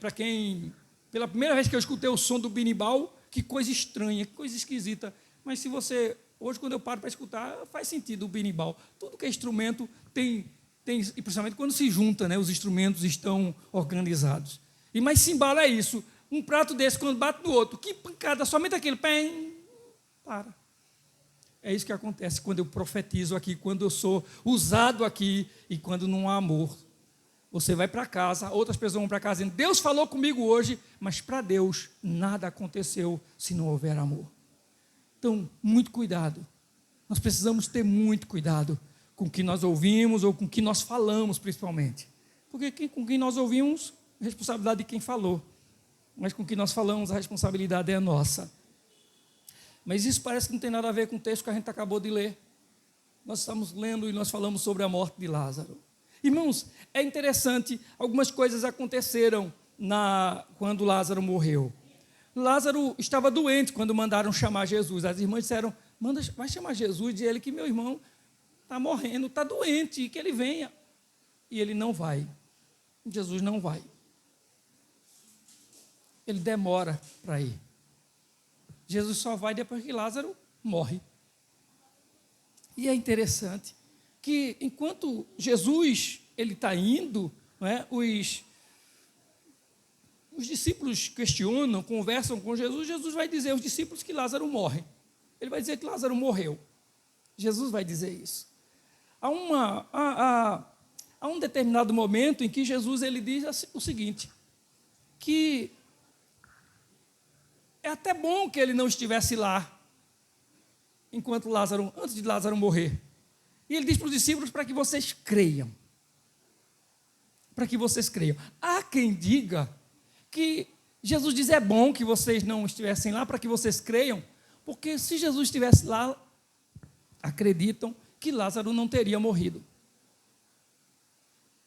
para quem, pela primeira vez que eu escutei o som do berimbau, que coisa estranha, que coisa esquisita. Mas se você, hoje quando eu paro para escutar, faz sentido o berimbau. Tudo que é instrumento tem, e principalmente quando se junta, né? Os instrumentos estão organizados. Mas cimbalo é isso, um prato desse quando bate no outro, que pancada, somente aquele, pém, para. É isso que acontece quando eu profetizo aqui, quando eu sou usado aqui e quando não há amor. Você vai para casa, outras pessoas vão para casa dizendo: Deus falou comigo hoje, mas para Deus nada aconteceu se não houver amor. Então, muito cuidado. Nós precisamos ter muito cuidado com o que nós ouvimos ou com o que nós falamos, principalmente. Porque com quem nós ouvimos, a responsabilidade de quem falou. Mas com o que nós falamos, a responsabilidade é nossa. Mas isso parece que não tem nada a ver com o texto que a gente acabou de ler. Nós estamos lendo e nós falamos sobre a morte de Lázaro. Irmãos, é interessante, algumas coisas aconteceram quando Lázaro morreu. Lázaro estava doente quando mandaram chamar Jesus. As irmãs disseram: vai chamar Jesus, diz ele que meu irmão está morrendo, está doente, e que ele venha. E ele não vai. Jesus não vai. Ele demora para ir. Jesus só vai depois que Lázaro morre. E é interessante que enquanto Jesus está indo, não é, os discípulos questionam, conversam com Jesus. Jesus vai dizer aos discípulos que Lázaro morre. Ele vai dizer que Lázaro morreu. Jesus vai dizer isso. Há um determinado momento em que Jesus ele diz o seguinte, que é até bom que ele não estivesse lá antes de Lázaro morrer. E ele diz para os discípulos: para que vocês creiam. Para que vocês creiam. Há quem diga que Jesus diz: é bom que vocês não estivessem lá para que vocês creiam, porque se Jesus estivesse lá, acreditam que Lázaro não teria morrido.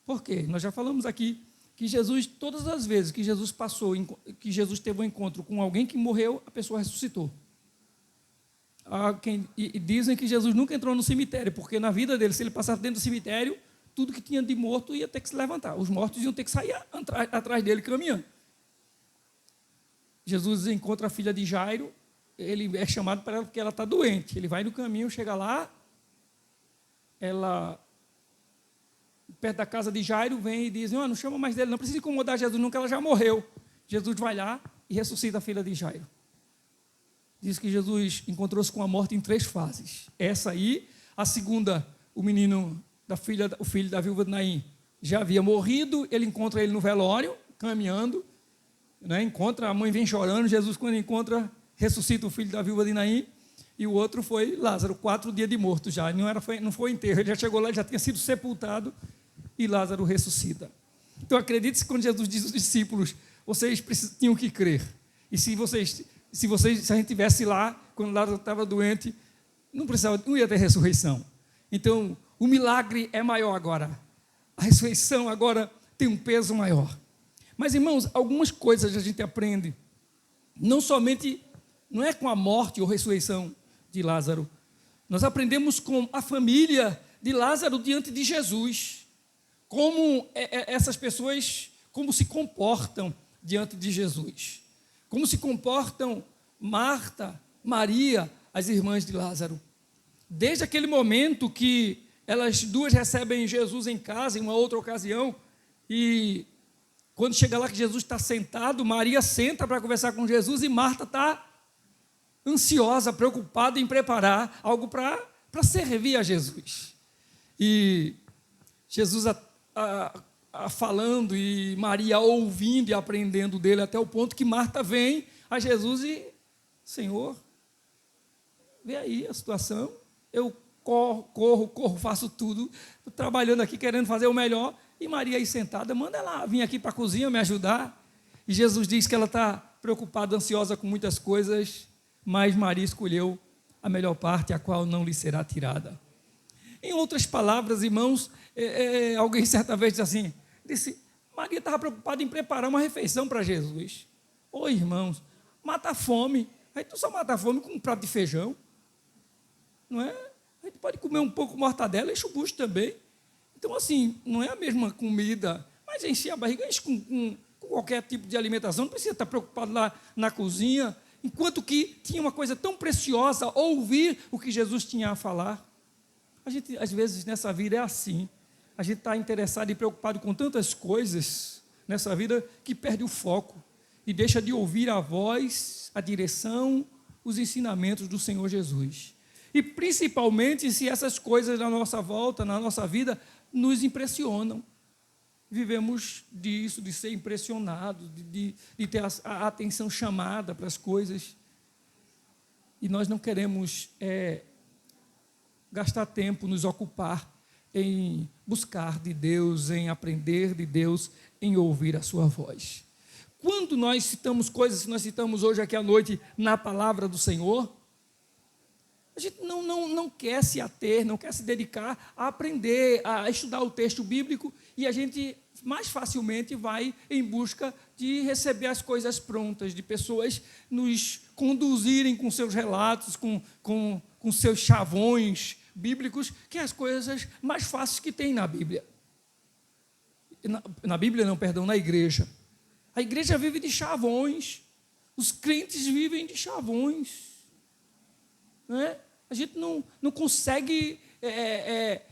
Por quê? Nós já falamos aqui que Jesus, todas as vezes que Jesus passou, que Jesus teve um encontro com alguém que morreu, a pessoa ressuscitou. E dizem que Jesus nunca entrou no cemitério, porque na vida dele, se ele passasse dentro do cemitério, tudo que tinha de morto ia ter que se levantar. Os mortos iam ter que sair atrás dele caminhando. Jesus encontra a filha de Jairo, ele é chamado para ela porque ela está doente. Ele vai no caminho, chega lá, ela, perto da casa de Jairo, vem e diz, não chama mais dele, não precisa incomodar Jesus nunca, ela já morreu. Jesus vai lá e ressuscita a filha de Jairo. Diz que Jesus encontrou-se com a morte em 3 fases. Essa aí, a segunda, o filho da viúva de Naim, já havia morrido, ele encontra ele no velório, caminhando, né? Encontra, a mãe vem chorando, Jesus quando encontra, ressuscita o filho da viúva de Naim, e o outro foi Lázaro, 4 dias de morto já, não foi enterro, ele já chegou lá, ele já tinha sido sepultado, e Lázaro ressuscita. Então acredite se quando Jesus diz aos discípulos, vocês tinham que crer, e se a gente estivesse lá, quando Lázaro estava doente, não ia ter ressurreição. Então, o milagre é maior agora. A ressurreição agora tem um peso maior. Mas, irmãos, algumas coisas a gente aprende, não é com a morte ou ressurreição de Lázaro, nós aprendemos com a família de Lázaro diante de Jesus, como essas pessoas, como se comportam diante de Jesus. Como se comportam Marta, Maria, as irmãs de Lázaro. Desde aquele momento que elas duas recebem Jesus em casa, em uma outra ocasião, e quando chega lá que Jesus está sentado, Maria senta para conversar com Jesus e Marta está ansiosa, preocupada em preparar algo para servir a Jesus. E Jesus falando e Maria ouvindo e aprendendo dele, até o ponto que Marta vem a Jesus e, Senhor, vê aí a situação, eu corro, faço tudo, estou trabalhando aqui, querendo fazer o melhor, e Maria aí sentada, manda ela vir aqui para a cozinha me ajudar. E Jesus diz que ela está preocupada, ansiosa com muitas coisas, mas Maria escolheu a melhor parte, a qual não lhe será tirada. Em outras palavras, irmãos, alguém certa vez disse, Maria estava preocupada em preparar uma refeição para Jesus. Irmãos, mata a fome. Aí tu só mata a fome com um prato de feijão. Não é? A gente pode comer um pouco mortadela, enche o bucho também. Então, assim, não é a mesma comida, mas encher a barriga, enche com qualquer tipo de alimentação, não precisa estar preocupado lá na cozinha, enquanto que tinha uma coisa tão preciosa, ouvir o que Jesus tinha a falar. A gente, às vezes, nessa vida é assim. A gente está interessado e preocupado com tantas coisas nessa vida que perde o foco e deixa de ouvir a voz, a direção, os ensinamentos do Senhor Jesus. E principalmente se essas coisas na nossa volta, na nossa vida, nos impressionam. Vivemos disso, de ser impressionados, de ter a atenção chamada para as coisas. E nós não queremos gastar tempo, nos ocupar em buscar de Deus, em aprender de Deus, em ouvir a sua voz. Quando nós citamos coisas que nós citamos hoje aqui à noite na palavra do Senhor, a gente não quer se ater, não quer se dedicar a aprender, a estudar o texto bíblico, e a gente mais facilmente vai em busca de receber as coisas prontas, de pessoas nos conduzirem com seus relatos, com seus chavões bíblicos, que é as coisas mais fáceis que tem na Bíblia. Na Bíblia não, perdão, na igreja. A igreja vive de chavões, os crentes vivem de chavões. Né? A gente não consegue,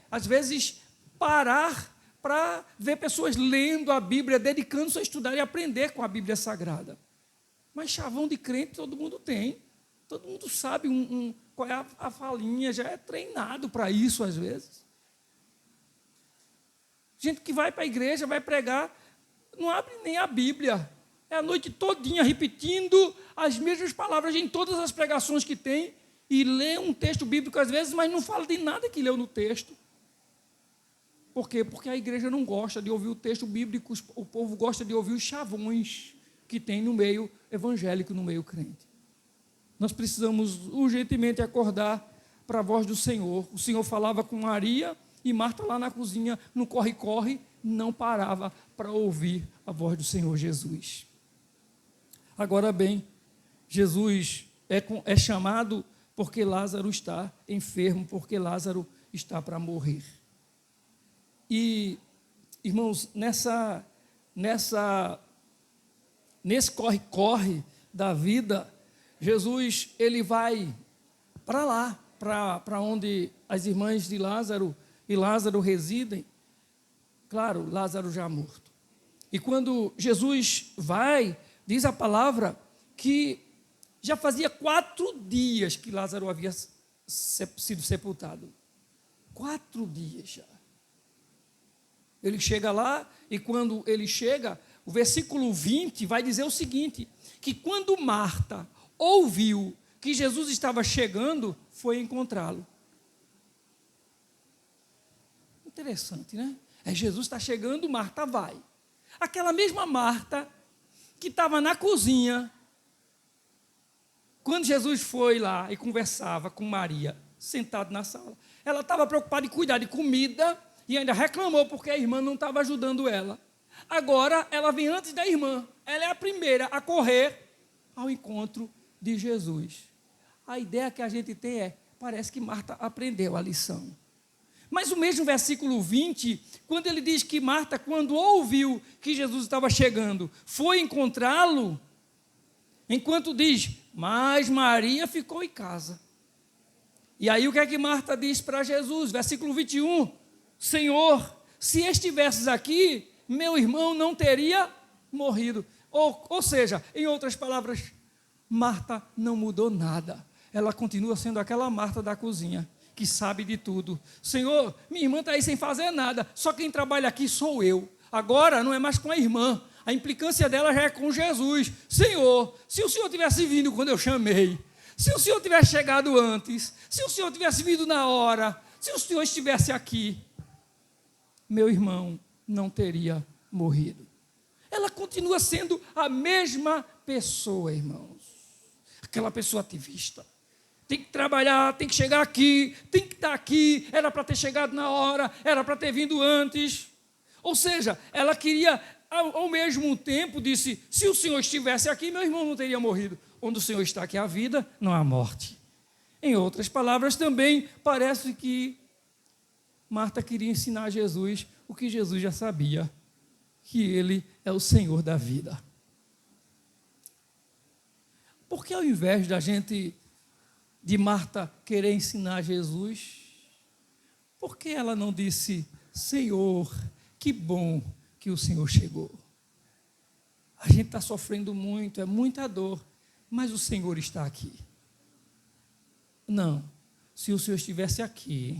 às vezes, parar para ver pessoas lendo a Bíblia, dedicando-se a estudar e aprender com a Bíblia Sagrada. Mas chavão de crente todo mundo tem. Todo mundo sabe qual é a falinha, já é treinado para isso, às vezes. Gente que vai para a igreja, vai pregar, não abre nem a Bíblia. É a noite todinha repetindo as mesmas palavras em todas as pregações que tem, e lê um texto bíblico às vezes, mas não fala de nada que leu no texto. Por quê? Porque a igreja não gosta de ouvir o texto bíblico, o povo gosta de ouvir os chavões que tem no meio evangélico, no meio crente. Nós precisamos urgentemente acordar para a voz do Senhor. O Senhor falava com Maria e Marta lá na cozinha, no corre-corre, não parava para ouvir a voz do Senhor Jesus. Agora bem, Jesus é chamado porque Lázaro está enfermo, porque Lázaro está para morrer. E, irmãos, nesse corre-corre da vida, Jesus, ele vai para lá, para onde as irmãs de Lázaro e Lázaro residem. Claro, Lázaro já morto. E quando Jesus vai, diz a palavra que já fazia 4 dias que Lázaro havia sido sepultado. 4 dias já. Ele chega lá, e quando ele chega, o versículo 20 vai dizer o seguinte, que quando Marta ouviu que Jesus estava chegando, foi encontrá-lo. Interessante, né? Jesus está chegando, Marta vai. Aquela mesma Marta que estava na cozinha, quando Jesus foi lá e conversava com Maria, sentado na sala, ela estava preocupada em cuidar de comida e ainda reclamou porque a irmã não estava ajudando ela. Agora, ela vem antes da irmã. Ela é a primeira a correr ao encontro de Jesus. A ideia que a gente tem parece que Marta aprendeu a lição. Mas o mesmo versículo 20, quando ele diz que Marta, quando ouviu que Jesus estava chegando, foi encontrá-lo, enquanto diz, mas Maria ficou em casa. E aí o que é que Marta diz para Jesus? Versículo 21, Senhor, se estivesses aqui, meu irmão não teria morrido. Ou seja, em outras palavras, Marta não mudou nada. Ela continua sendo aquela Marta da cozinha, que sabe de tudo. Senhor, minha irmã está aí sem fazer nada, só quem trabalha aqui sou eu. Agora não é mais com a irmã, a implicância dela já é com Jesus. Senhor, se o Senhor tivesse vindo quando eu chamei, se o Senhor tivesse chegado antes, se o Senhor tivesse vindo na hora, se o Senhor estivesse aqui, meu irmão não teria morrido. Ela continua sendo a mesma pessoa, irmãos. Aquela pessoa ativista. Tem que trabalhar, tem que chegar aqui, tem que estar aqui, era para ter chegado na hora, era para ter vindo antes. Ou seja, ela queria, ao mesmo tempo, disse, se o Senhor estivesse aqui, meu irmão não teria morrido. Onde o Senhor está aqui, há vida, não há morte. Em outras palavras, também parece que Marta queria ensinar a Jesus o que Jesus já sabia, que Ele é o Senhor da vida. Porque ao invés de Marta querer ensinar Jesus, por que ela não disse, Senhor, que bom que o Senhor chegou? A gente está sofrendo muito, é muita dor, mas o Senhor está aqui. Não, se o Senhor estivesse aqui,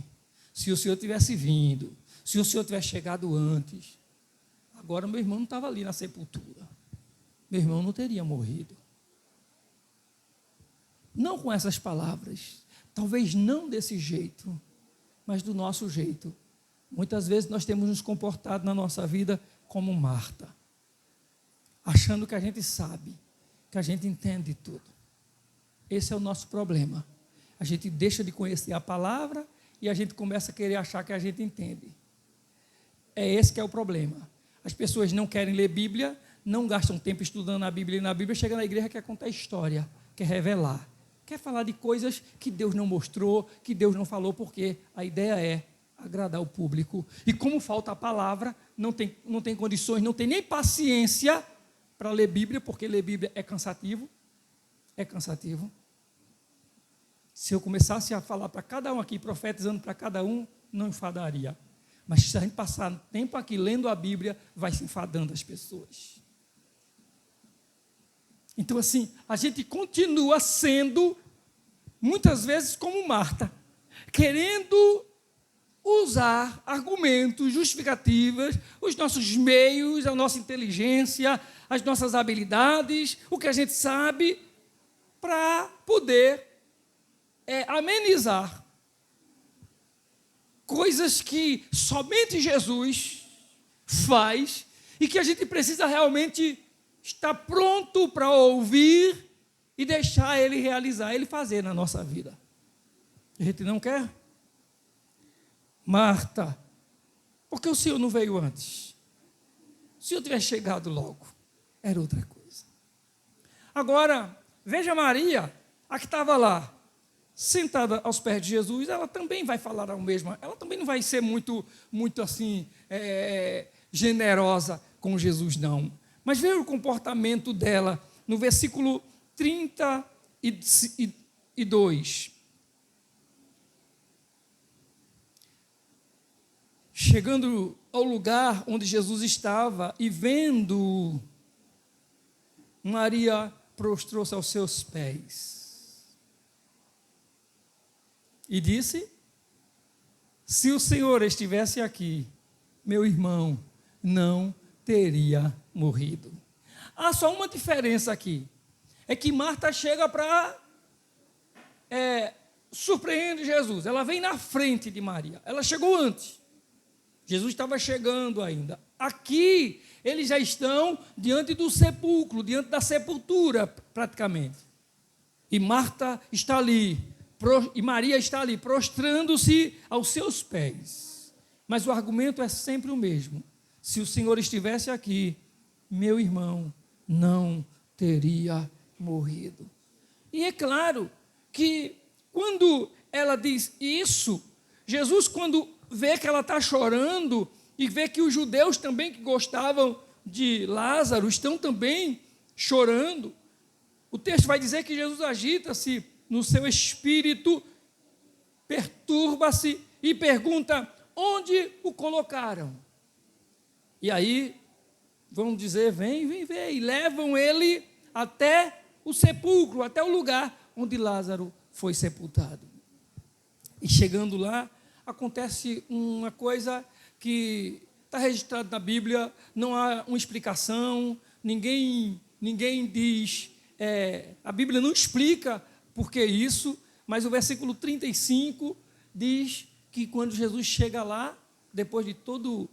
se o Senhor tivesse vindo, se o Senhor tivesse chegado antes, agora meu irmão não estava ali na sepultura, meu irmão não teria morrido. Não com essas palavras, talvez não desse jeito, mas do nosso jeito. Muitas vezes nós temos nos comportado na nossa vida como Marta, achando que a gente sabe, que a gente entende tudo. Esse é o nosso problema. A gente deixa de conhecer a palavra e a gente começa a querer achar que a gente entende. É esse que é o problema. As pessoas não querem ler Bíblia, não gastam tempo estudando a Bíblia, e na Bíblia chega na igreja quer contar história, quer revelar. Quer falar de coisas que Deus não mostrou, que Deus não falou, porque a ideia é agradar o público. E como falta a palavra, não tem condições, não tem nem paciência para ler Bíblia, porque ler Bíblia é cansativo. É cansativo. Se eu começasse a falar para cada um aqui, profetizando para cada um, não enfadaria. Mas se a gente passar tempo aqui lendo a Bíblia, vai se enfadando as pessoas. Então, assim, a gente continua sendo, muitas vezes, como Marta, querendo usar argumentos, justificativas, os nossos meios, a nossa inteligência, as nossas habilidades, o que a gente sabe, para poder amenizar coisas que somente Jesus faz e que a gente precisa realmente estar pronto para ouvir e deixar Ele realizar, Ele fazer na nossa vida. A gente não quer? Marta, por que o Senhor não veio antes? se o Senhor tivesse chegado logo, era outra coisa. Agora, veja Maria, a que estava lá, sentada aos pés de Jesus, ela também vai falar ao mesmo, ela também não vai ser muito assim, generosa com Jesus, não. Mas veja o comportamento dela no versículo 32. Chegando ao lugar onde Jesus estava e vendo, Maria prostrou-se aos seus pés e disse: se o Senhor estivesse aqui, meu irmão não teria morrido. Há só uma diferença aqui, é que Marta chega para surpreender Jesus, ela vem na frente de Maria, ela chegou antes. Jesus estava chegando ainda. Aqui, eles já estão diante do sepulcro, diante da sepultura, praticamente. E Marta está ali, e Maria está ali, prostrando-se aos seus pés. Mas o argumento é sempre o mesmo. Se o Senhor estivesse aqui, meu irmão não teria morrido. E é claro que, quando ela diz isso, Jesus, quando vê que ela está chorando e vê que os judeus também que gostavam de Lázaro estão também chorando, o texto vai dizer que Jesus agita-se no seu espírito, perturba-se e pergunta: onde o colocaram? E aí vão dizer: vem ver, e levam ele até o sepulcro, até o lugar onde Lázaro foi sepultado. E chegando lá, acontece uma coisa que está registrada na Bíblia, não há uma explicação, ninguém diz, a Bíblia não explica por que isso, mas o versículo 35 diz que quando Jesus chega lá, depois de toda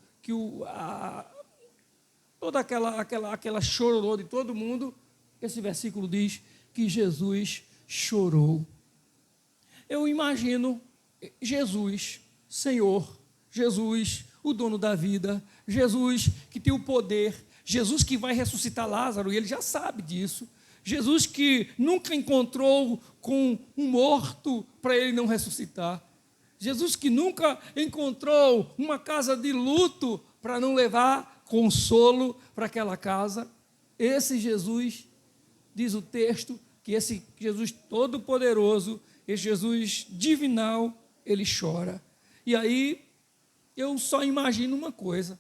aquela chororô de todo mundo, esse versículo diz que Jesus chorou. Eu imagino Jesus, Senhor, Jesus, o dono da vida, Jesus que tem o poder, Jesus que vai ressuscitar Lázaro, e ele já sabe disso, Jesus que nunca encontrou com um morto para ele não ressuscitar, Jesus que nunca encontrou uma casa de luto para não levar consolo para aquela casa. Esse Jesus, diz o texto, que esse Jesus todo-poderoso, esse Jesus divinal, ele chora. E aí, eu só imagino uma coisa,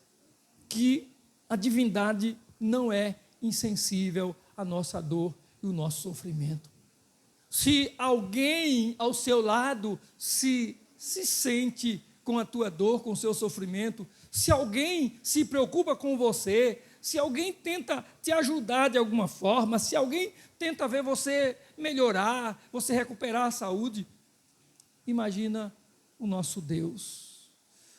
que a divindade não é insensível à nossa dor e o nosso sofrimento. Se alguém ao seu lado se sente com a tua dor, com o seu sofrimento, se alguém se preocupa com você, se alguém tenta te ajudar de alguma forma, se alguém tenta ver você melhorar, você recuperar a saúde, imagina o nosso Deus.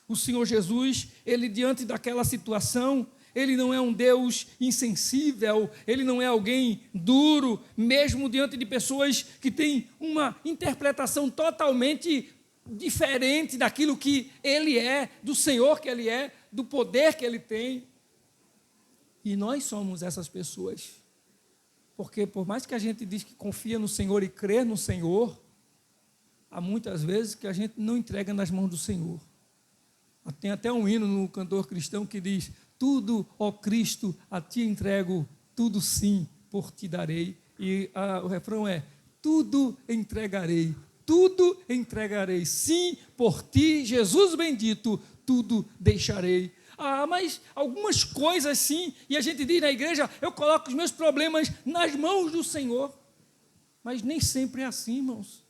O Senhor Jesus, ele diante daquela situação, ele não é um Deus insensível, ele não é alguém duro, mesmo diante de pessoas que têm uma interpretação totalmente diferente daquilo que ele é, do Senhor que ele é, do poder que ele tem. E nós somos essas pessoas. Porque por mais que a gente diz que confia no Senhor e crê no Senhor, há muitas vezes que a gente não entrega nas mãos do Senhor. Tem até um hino no cantor cristão que diz: tudo, ó Cristo, a ti entrego, tudo sim, por ti darei. E o refrão é: tudo entregarei, sim, por ti, Jesus bendito, tudo deixarei. Mas algumas coisas sim, e a gente diz na igreja: eu coloco os meus problemas nas mãos do Senhor. Mas nem sempre é assim, irmãos.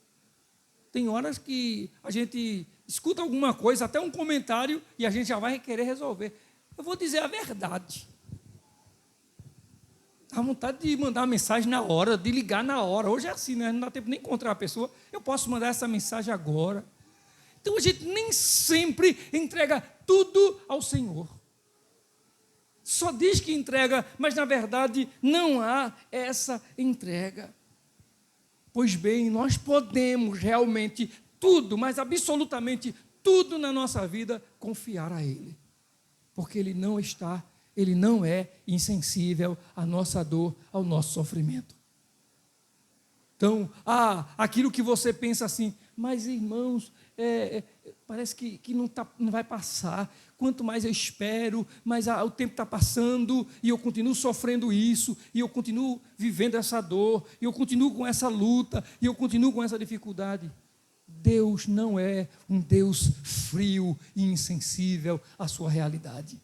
Tem horas que a gente escuta alguma coisa, até um comentário, e a gente já vai querer resolver. Eu vou dizer a verdade. Dá vontade de mandar uma mensagem na hora, de ligar na hora. Hoje é assim, né? Não dá tempo nem encontrar a pessoa. Eu posso mandar essa mensagem agora. Então a gente nem sempre entrega tudo ao Senhor. Só diz que entrega, mas na verdade não há essa entrega. Pois bem, nós podemos realmente tudo, mas absolutamente tudo na nossa vida, confiar a Ele. Porque Ele não está Ele não é insensível à nossa dor, ao nosso sofrimento. Então, aquilo que você pensa assim, mas irmãos, parece que não vai passar. Quanto mais eu espero, mais o tempo está passando e eu continuo sofrendo isso, e eu continuo vivendo essa dor, e eu continuo com essa luta, e eu continuo com essa dificuldade. Deus não é um Deus frio e insensível à sua realidade.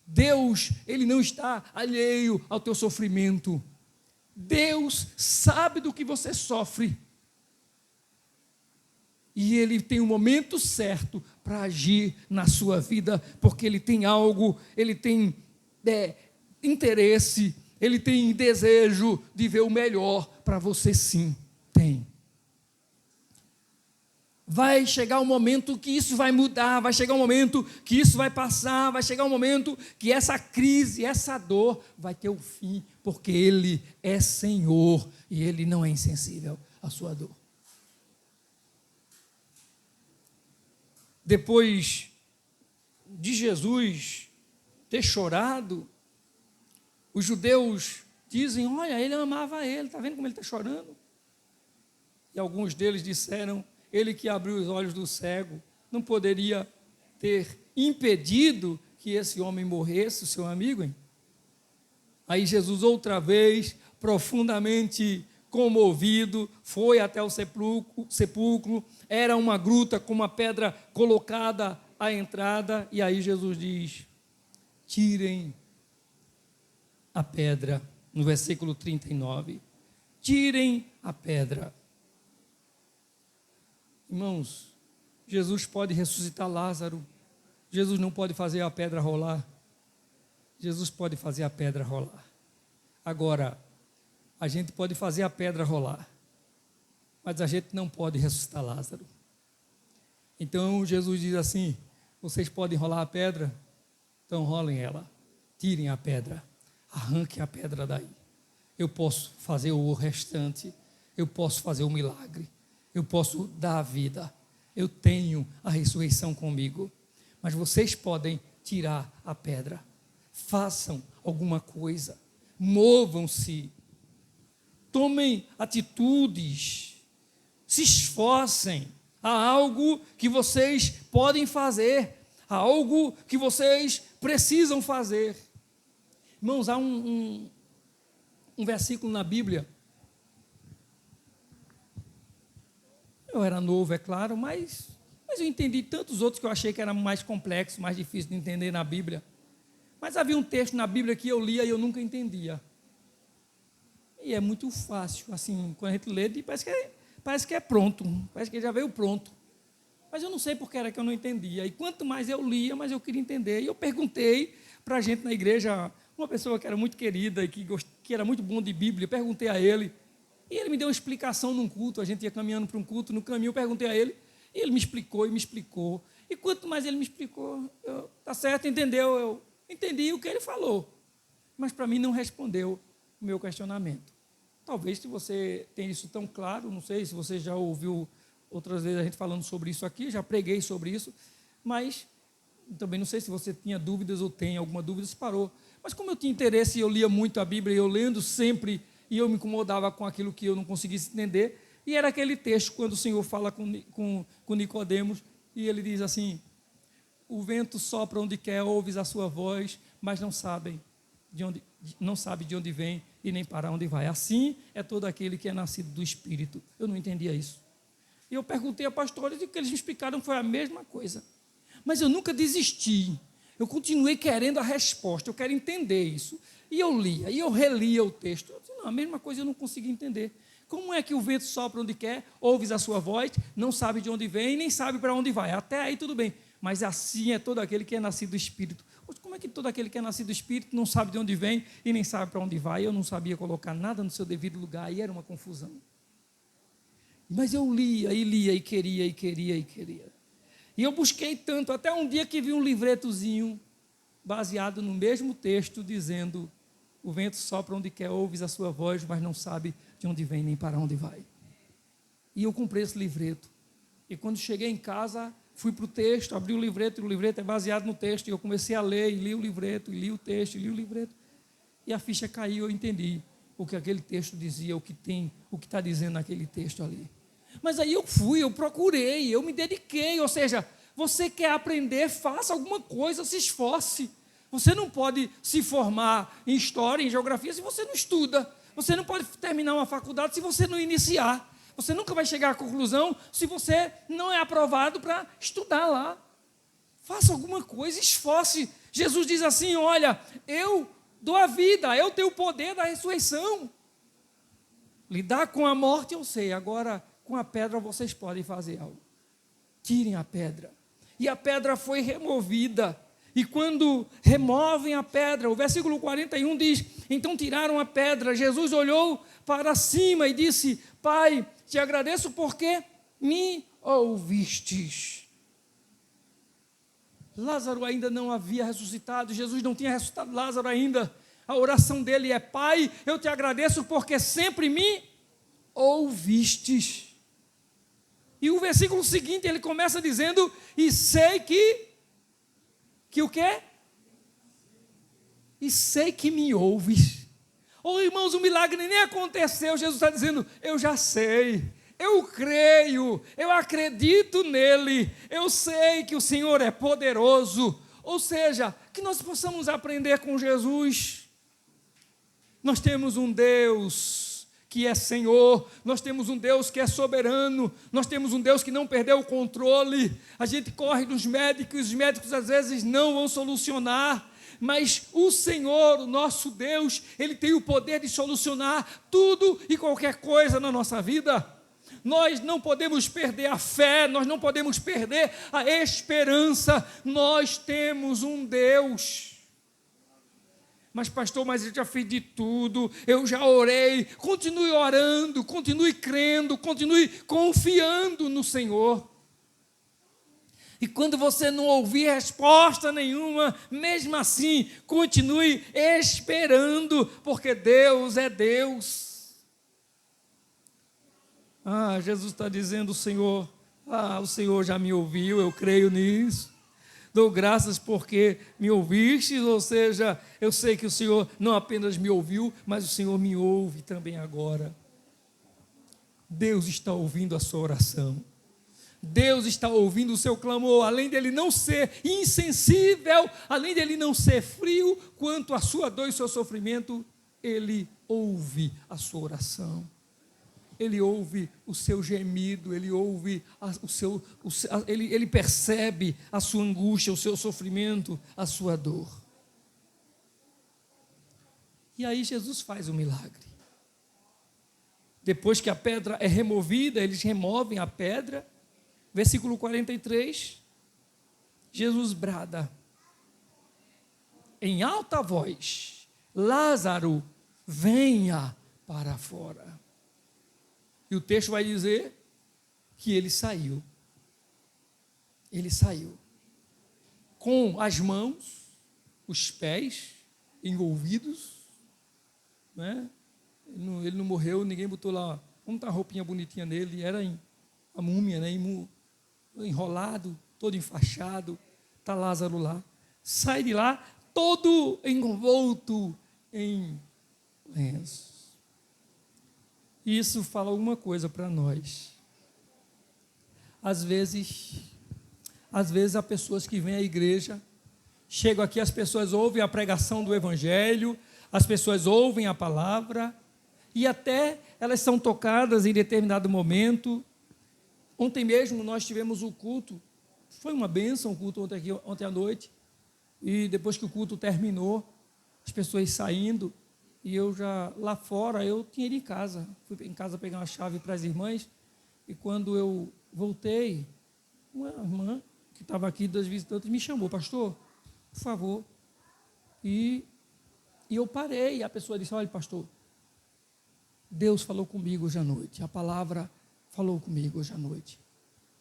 Deus, Ele não está alheio ao teu sofrimento. Deus sabe do que você sofre. E Ele tem o momento certo para agir na sua vida, porque Ele tem algo, Ele tem interesse, Ele tem desejo de ver o melhor para você, sim, tem. Vai chegar um momento que isso vai mudar, vai chegar um momento que isso vai passar, vai chegar um momento que essa crise, essa dor vai ter um fim, porque Ele é Senhor e Ele não é insensível à sua dor. Depois de Jesus ter chorado, os judeus dizem, olha, ele amava ele, está vendo como ele está chorando? E alguns deles disseram, ele que abriu os olhos do cego, não poderia ter impedido que esse homem morresse, o seu amigo, hein? Aí Jesus outra vez, profundamente comovido, foi até o sepulcro, era uma gruta com uma pedra colocada à entrada, e aí Jesus diz, tirem a pedra, no versículo 39, tirem a pedra. Irmãos, Jesus pode ressuscitar Lázaro, Jesus não pode fazer a pedra rolar, Jesus pode fazer a pedra rolar. Agora, a gente pode fazer a pedra rolar, mas a gente não pode ressuscitar Lázaro. Então Jesus diz assim, vocês podem rolar a pedra? Então rolem ela, tirem a pedra, arranquem a pedra daí. Eu posso fazer o restante, eu posso fazer o milagre, eu posso dar a vida, eu tenho a ressurreição comigo, mas vocês podem tirar a pedra. Façam alguma coisa, movam-se, tomem atitudes, se esforcem. Há algo que vocês podem fazer, há algo que vocês precisam fazer. Irmãos, há um versículo na Bíblia. Eu era novo, é claro, mas eu entendi tantos outros que eu achei que era mais complexo, mais difícil de entender na Bíblia. Mas havia um texto na Bíblia que eu lia e eu nunca entendia. E é muito fácil, assim, quando a gente lê, parece que é pronto, parece que já veio pronto. Mas eu não sei porque era que eu não entendia. E quanto mais eu lia, mais eu queria entender. E eu perguntei para a gente na igreja, uma pessoa que era muito querida e que era muito bom de Bíblia, perguntei a ele, e ele me deu uma explicação num culto, a gente ia caminhando para um culto, no caminho eu perguntei a ele, e ele me explicou, e quanto mais ele me explicou, tá certo, entendeu, eu entendi o que ele falou, mas para mim não respondeu o meu questionamento. Talvez se você tem isso tão claro, não sei se você já ouviu outras vezes a gente falando sobre isso aqui, já preguei sobre isso, mas também não sei se você tinha dúvidas ou tem alguma dúvida, se parou. Mas como eu tinha interesse e eu lia muito a Bíblia, e eu lendo sempre, e eu me incomodava com aquilo que eu não conseguisse entender, e era aquele texto quando o Senhor fala com Nicodemos, e ele diz assim, o vento sopra onde quer, ouves a sua voz, mas não sabe de onde vem e nem para onde vai. Assim é todo aquele que é nascido do Espírito. Eu não entendia isso. E eu perguntei a pastores e o que eles me explicaram foi a mesma coisa. Mas eu nunca desisti. Eu continuei querendo a resposta, eu quero entender isso. E eu lia, e eu relia o texto. Eu disse, não, a mesma coisa eu não consegui entender. Como é que o vento sopra onde quer, ouves a sua voz, não sabe de onde vem, nem sabe para onde vai. Até aí tudo bem. Mas assim é todo aquele que é nascido do Espírito. Como é que todo aquele que é nascido do Espírito não sabe de onde vem e nem sabe para onde vai? Eu não sabia colocar nada no seu devido lugar, e era uma confusão. Mas eu lia, e queria. E eu busquei tanto, até um dia que vi um livretozinho, baseado no mesmo texto, dizendo, o vento sopra onde quer, ouves a sua voz, mas não sabe de onde vem nem para onde vai. E eu comprei esse livreto. E quando cheguei em casa, fui para o texto, abri o livreto, e o livreto é baseado no texto, e eu comecei a ler, e li o livreto, e li o texto, e li o livreto, e a ficha caiu, eu entendi o que aquele texto dizia, o que está dizendo naquele texto ali. Mas aí eu procurei, eu me dediquei, ou seja, você quer aprender, faça alguma coisa, se esforce. Você não pode se formar em história, em geografia, se você não estuda. Você não pode terminar uma faculdade se você não iniciar. Você nunca vai chegar à conclusão se você não é aprovado para estudar lá. Faça alguma coisa, esforce. Jesus diz assim, olha, eu dou a vida, eu tenho o poder da ressurreição. Lidar com a morte eu sei, agora com a pedra vocês podem fazer algo. Tirem a pedra. E a pedra foi removida. E quando removem a pedra, o versículo 41 diz, então tiraram a pedra, Jesus olhou para cima e disse, Pai, te agradeço porque me ouvistes. Lázaro ainda não havia ressuscitado, Jesus não tinha ressuscitado Lázaro ainda. A oração dele é, Pai, eu te agradeço porque sempre me ouvistes. E o versículo seguinte, ele começa dizendo, e sei que o quê? E sei que me ouves. Oh, irmãos, o milagre nem aconteceu. Jesus está dizendo, eu já sei, eu creio, eu acredito nele, eu sei que o Senhor é poderoso. Ou seja, que nós possamos aprender com Jesus. Nós temos um Deus que é Senhor, nós temos um Deus que é soberano, nós temos um Deus que não perdeu o controle. A gente corre dos médicos, os médicos às vezes não vão solucionar, mas o Senhor, o nosso Deus, Ele tem o poder de solucionar tudo e qualquer coisa na nossa vida. Nós não podemos perder a fé, nós não podemos perder a esperança, nós temos um Deus. Mas pastor, mas eu já fiz de tudo, eu já orei. Continue orando, continue crendo, continue confiando no Senhor. E quando você não ouvir resposta nenhuma, mesmo assim, continue esperando, porque Deus é Deus. Jesus está dizendo, o Senhor já me ouviu, eu creio nisso. Dou graças porque me ouvistes, ou seja, eu sei que o Senhor não apenas me ouviu, mas o Senhor me ouve também agora. Deus está ouvindo a sua oração. Deus está ouvindo o seu clamor, além dele não ser insensível, além dele não ser frio, quanto a sua dor e seu sofrimento, ele ouve a sua oração. Ele ouve o seu gemido, ele ouve ele percebe a sua angústia, o seu sofrimento, a sua dor. E aí Jesus faz o milagre. Depois que a pedra é removida, eles removem a pedra. Versículo 43, Jesus brada em alta voz, Lázaro, venha para fora. E o texto vai dizer que ele saiu. Ele saiu. Com as mãos, os pés envolvidos. Né? Ele não morreu, ninguém botou lá, vamos botar uma roupinha bonitinha nele. Era a múmia, né? Enrolado, todo enfaixado. Está Lázaro lá. Sai de lá, todo envolto em lenço. Isso fala alguma coisa para nós. Às vezes há pessoas que vêm à igreja, chegam aqui, as pessoas ouvem a pregação do Evangelho, as pessoas ouvem a palavra, e até elas são tocadas em determinado momento. Ontem mesmo nós tivemos o culto, foi uma bênção o culto ontem à noite, e depois que o culto terminou, as pessoas saindo, e eu já, lá fora, eu tinha ido em casa. Fui em casa pegar uma chave para as irmãs. E quando eu voltei, uma irmã que estava aqui das visitantes me chamou, pastor, por favor. E eu parei. E a pessoa disse, olha, pastor, Deus falou comigo hoje à noite. A palavra falou comigo hoje à noite.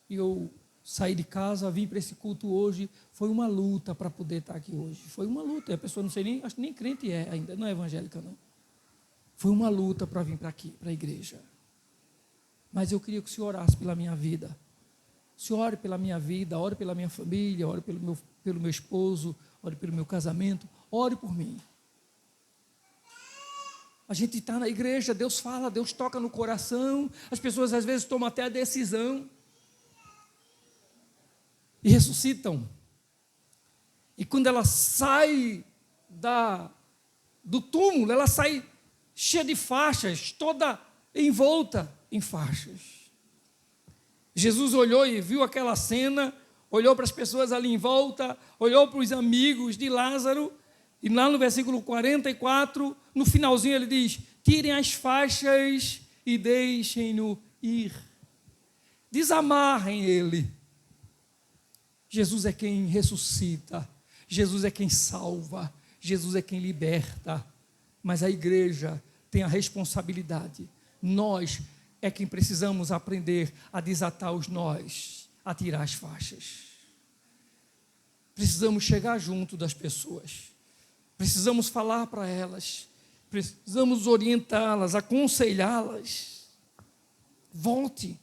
E eu saí de casa, vim para esse culto hoje. Foi uma luta para poder estar aqui hoje. Foi uma luta. A pessoa não sei nem, acho que nem crente é ainda, não é evangélica não. Foi uma luta para vir para aqui, para a igreja. Mas eu queria que o Senhor orasse pela minha vida. O Senhor ore pela minha vida, ore pela minha família, ore pelo meu esposo, ore pelo meu casamento, ore por mim. A gente está na igreja, Deus fala, Deus toca no coração, as pessoas às vezes tomam até a decisão e ressuscitam. E quando ela sai do túmulo, ela sai cheia de faixas, toda envolta em faixas. Jesus olhou e viu aquela cena, olhou para as pessoas ali em volta, olhou para os amigos de Lázaro, e lá no versículo 44, no finalzinho ele diz: tirem as faixas e deixem-no ir. Desamarrem ele. Jesus é quem ressuscita, Jesus é quem salva, Jesus é quem liberta, mas a igreja tem a responsabilidade. Nós é quem precisamos aprender a desatar os nós, a tirar as faixas. Precisamos chegar junto das pessoas, precisamos falar para elas, precisamos orientá-las, aconselhá-las. Volte,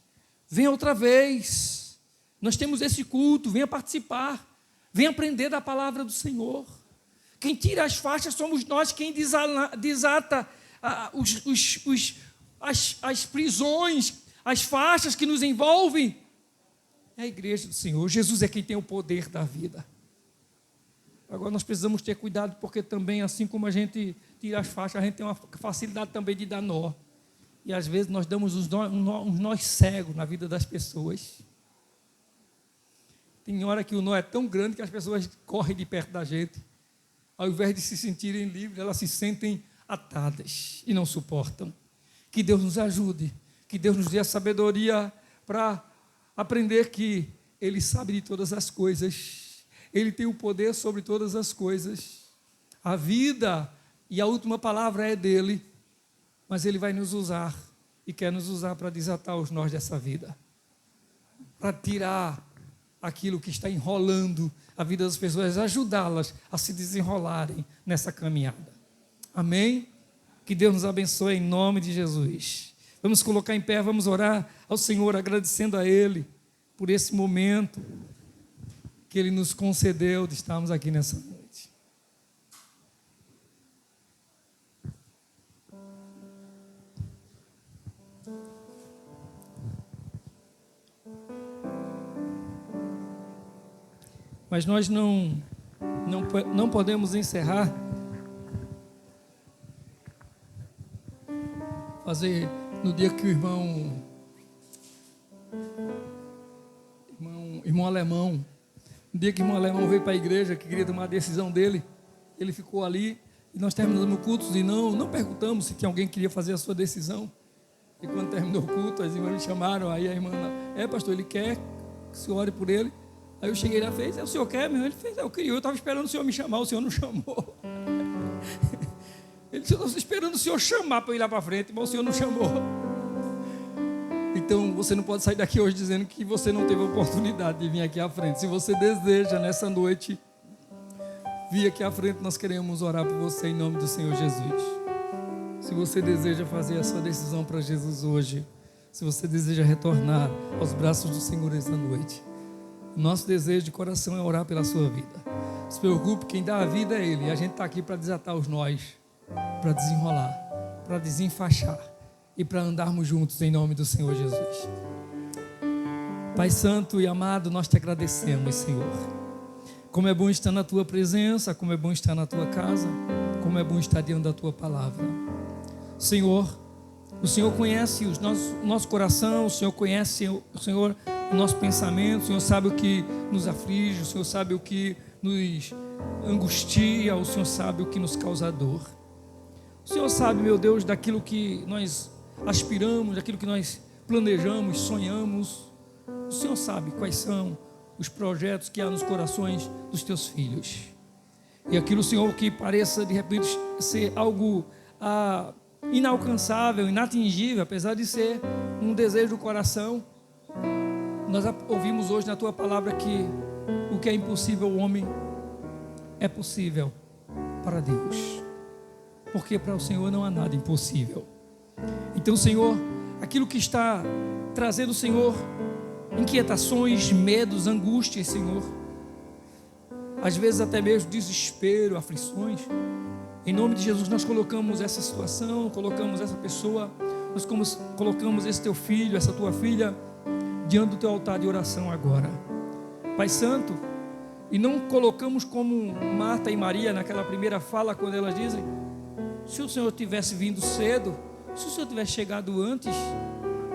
venha outra vez, nós temos esse culto, venha participar, venha aprender da palavra do Senhor. Quem tira as faixas somos nós, quem desata as prisões, as faixas que nos envolvem, é a igreja do Senhor. Jesus é quem tem o poder da vida. Agora nós precisamos ter cuidado, porque também, assim como a gente tira as faixas, a gente tem uma facilidade também de dar nó. E às vezes nós damos uns nós cegos na vida das pessoas. Tem hora que o nó é tão grande que as pessoas correm de perto da gente. Ao invés de se sentirem livres, elas se sentem atadas e não suportam. Que Deus nos ajude, que Deus nos dê a sabedoria para aprender que Ele sabe de todas as coisas, Ele tem o poder sobre todas as coisas. A vida e a última palavra é dEle, mas Ele vai nos usar e quer nos usar para desatar os nós dessa vida, para tirar aquilo que está enrolando a vida das pessoas, ajudá-las a se desenrolarem nessa caminhada. Amém? Que Deus nos abençoe em nome de Jesus. Vamos colocar em pé, vamos orar ao Senhor, agradecendo a Ele por esse momento que Ele nos concedeu de estarmos aqui nessa noite. Mas nós não podemos encerrar, fazer no dia que o irmão alemão, no dia que o irmão alemão veio para a igreja, que queria tomar a decisão dele, ele ficou ali, e nós terminamos o culto, e não perguntamos se tinha alguém que queria fazer a sua decisão. E quando terminou o culto, as irmãs me chamaram, aí a irmã, pastor, ele quer que o senhor ore por ele. Aí eu cheguei lá e fez: o senhor quer, meu? Ele fez: eu queria, eu estava esperando o senhor me chamar, o senhor não chamou. Ele disse: eu estou esperando o senhor chamar para eu ir lá para frente, mas o senhor não chamou. Então você não pode sair daqui hoje dizendo que você não teve a oportunidade de vir aqui à frente. Se você deseja nessa noite vir aqui à frente, nós queremos orar por você em nome do Senhor Jesus. Se você deseja fazer a sua decisão para Jesus hoje, se você deseja retornar aos braços do Senhor essa noite, nosso desejo de coração é orar pela sua vida. Não se preocupe, quem dá a vida é Ele. E a gente está aqui para desatar os nós, para desenrolar, para desenfaixar e para andarmos juntos em nome do Senhor Jesus. Pai Santo e amado, nós te agradecemos, Senhor. Como é bom estar na Tua presença, como é bom estar na Tua casa, como é bom estar diante da Tua palavra. Senhor, o Senhor conhece o nosso coração, o Senhor conhece o nosso pensamento, o Senhor sabe o que nos aflige, o Senhor sabe o que nos angustia, o Senhor sabe o que nos causa dor. O Senhor sabe, meu Deus, daquilo que nós aspiramos, daquilo que nós planejamos, sonhamos. O Senhor sabe quais são os projetos que há nos corações dos teus filhos. E aquilo, Senhor, que pareça de repente ser algo inalcançável, inatingível, apesar de ser um desejo do coração, nós ouvimos hoje na Tua palavra que o que é impossível ao homem é possível para Deus, porque para o Senhor não há nada impossível. Então, Senhor, aquilo que está trazendo, Senhor, inquietações, medos, angústias, Senhor. Às vezes até mesmo desespero, aflições. Em nome de Jesus nós colocamos essa situação, colocamos essa pessoa, nós colocamos esse teu filho, essa tua filha diante do teu altar de oração agora. Pai Santo, e não colocamos como Marta e Maria naquela primeira fala, quando elas dizem: se o Senhor tivesse vindo cedo, se o Senhor tivesse chegado antes,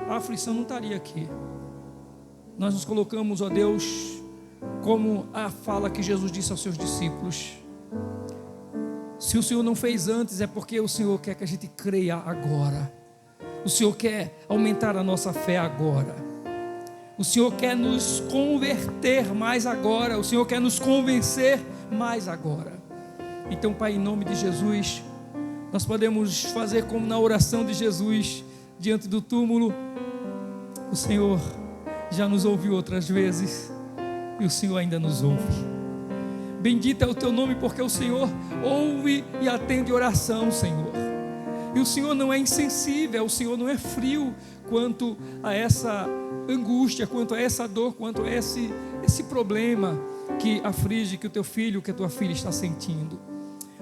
a aflição não estaria aqui. Nós nos colocamos, ó Deus, como a fala que Jesus disse aos seus discípulos: se o Senhor não fez antes, é porque o Senhor quer que a gente creia agora. O Senhor quer aumentar a nossa fé agora. O Senhor quer nos converter mais agora. O Senhor quer nos convencer mais agora. Então, Pai, em nome de Jesus, nós podemos fazer como na oração de Jesus diante do túmulo. O Senhor já nos ouviu outras vezes e o Senhor ainda nos ouve. Bendito é o teu nome, porque o Senhor ouve e atende oração, Senhor. E o Senhor não é insensível, o Senhor não é frio quanto a essa angústia, quanto a essa dor, quanto a esse problema que aflige, que o teu filho, que a tua filha está sentindo.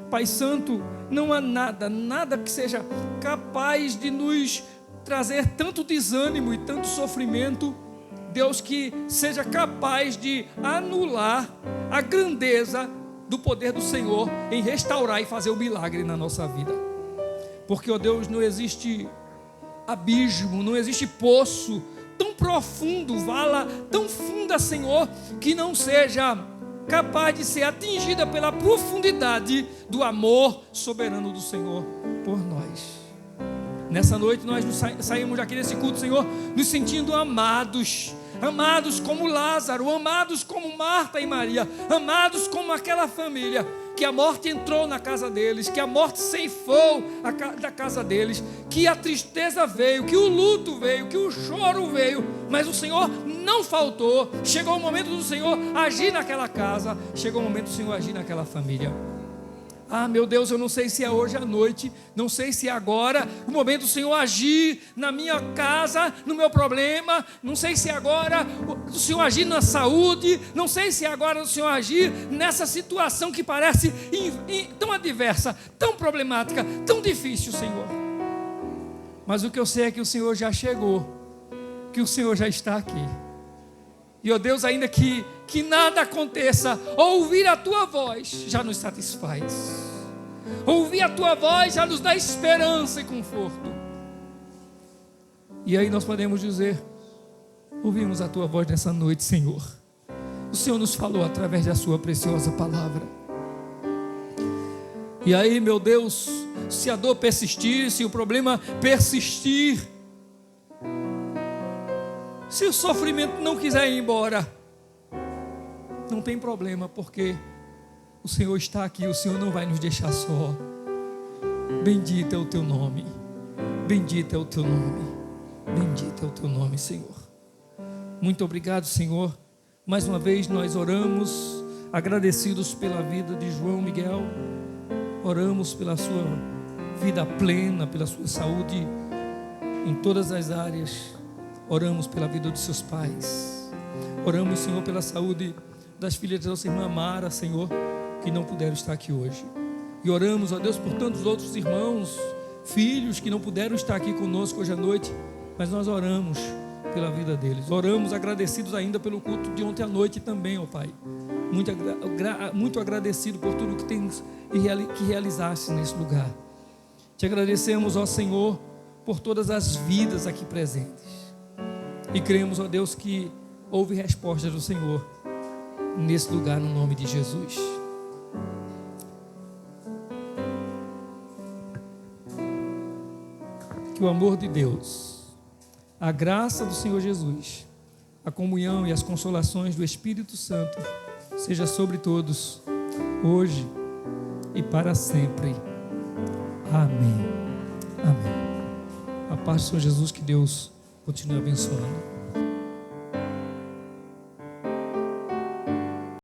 Pai Santo, não há nada que seja capaz de nos trazer tanto desânimo e tanto sofrimento, Deus, que seja capaz de anular a grandeza do poder do Senhor em restaurar e fazer o milagre na nossa vida. Porque, ó Deus, não existe abismo, não existe poço tão profundo, vala tão funda, Senhor, que não seja capaz de ser atingida pela profundidade do amor soberano do Senhor por nós. Nessa noite nós saímos daqui desse culto, Senhor, nos sentindo amados como Lázaro, amados como Marta e Maria, amados como aquela família que a morte entrou na casa deles, que a morte ceifou da casa deles, que a tristeza veio, que o luto veio, que o choro veio, mas o Senhor não faltou. Chegou o momento do Senhor agir naquela casa, chegou o momento do Senhor agir naquela família. Ah, meu Deus, eu não sei se é hoje à noite, não sei se é agora o momento do Senhor agir na minha casa, no meu problema, não sei se é agora o Senhor agir na saúde, não sei se é agora o Senhor agir nessa situação que parece tão adversa, tão problemática, tão difícil, Senhor. Mas o que eu sei é que o Senhor já chegou, que o Senhor já está aqui. E, ó Deus, ainda que nada aconteça, ouvir a Tua voz já nos satisfaz. Ouvir a Tua voz já nos dá esperança e conforto. E aí nós podemos dizer: ouvimos a Tua voz nessa noite, Senhor. O Senhor nos falou através da Sua preciosa palavra. E aí, meu Deus, se a dor persistir, se o problema persistir, se o sofrimento não quiser ir embora, não tem problema, porque o Senhor está aqui, o Senhor não vai nos deixar só. Bendito é o Teu nome, bendito é o Teu nome, bendito é o Teu nome, Senhor. Muito obrigado, Senhor. Mais uma vez nós oramos, agradecidos pela vida de João Miguel, oramos pela sua vida plena, pela sua saúde em todas as áreas. Oramos pela vida dos seus pais. Oramos, Senhor, pela saúde das filhas da nossa irmã Mara, Senhor, que não puderam estar aqui hoje. E oramos, ó Deus, por tantos outros irmãos, filhos que não puderam estar aqui conosco hoje à noite, mas nós oramos pela vida deles. Oramos agradecidos ainda pelo culto de ontem à noite também, ó Pai. Muito agradecido por tudo que realizaste nesse lugar. Te agradecemos, ó Senhor, por todas as vidas aqui presentes. E cremos, ó Deus, que houve resposta do Senhor nesse lugar, no nome de Jesus. Que o amor de Deus, a graça do Senhor Jesus, a comunhão e as consolações do Espírito Santo seja sobre todos, hoje e para sempre. Amém. Amém. A paz do Senhor Jesus, que Deus continue abençoando.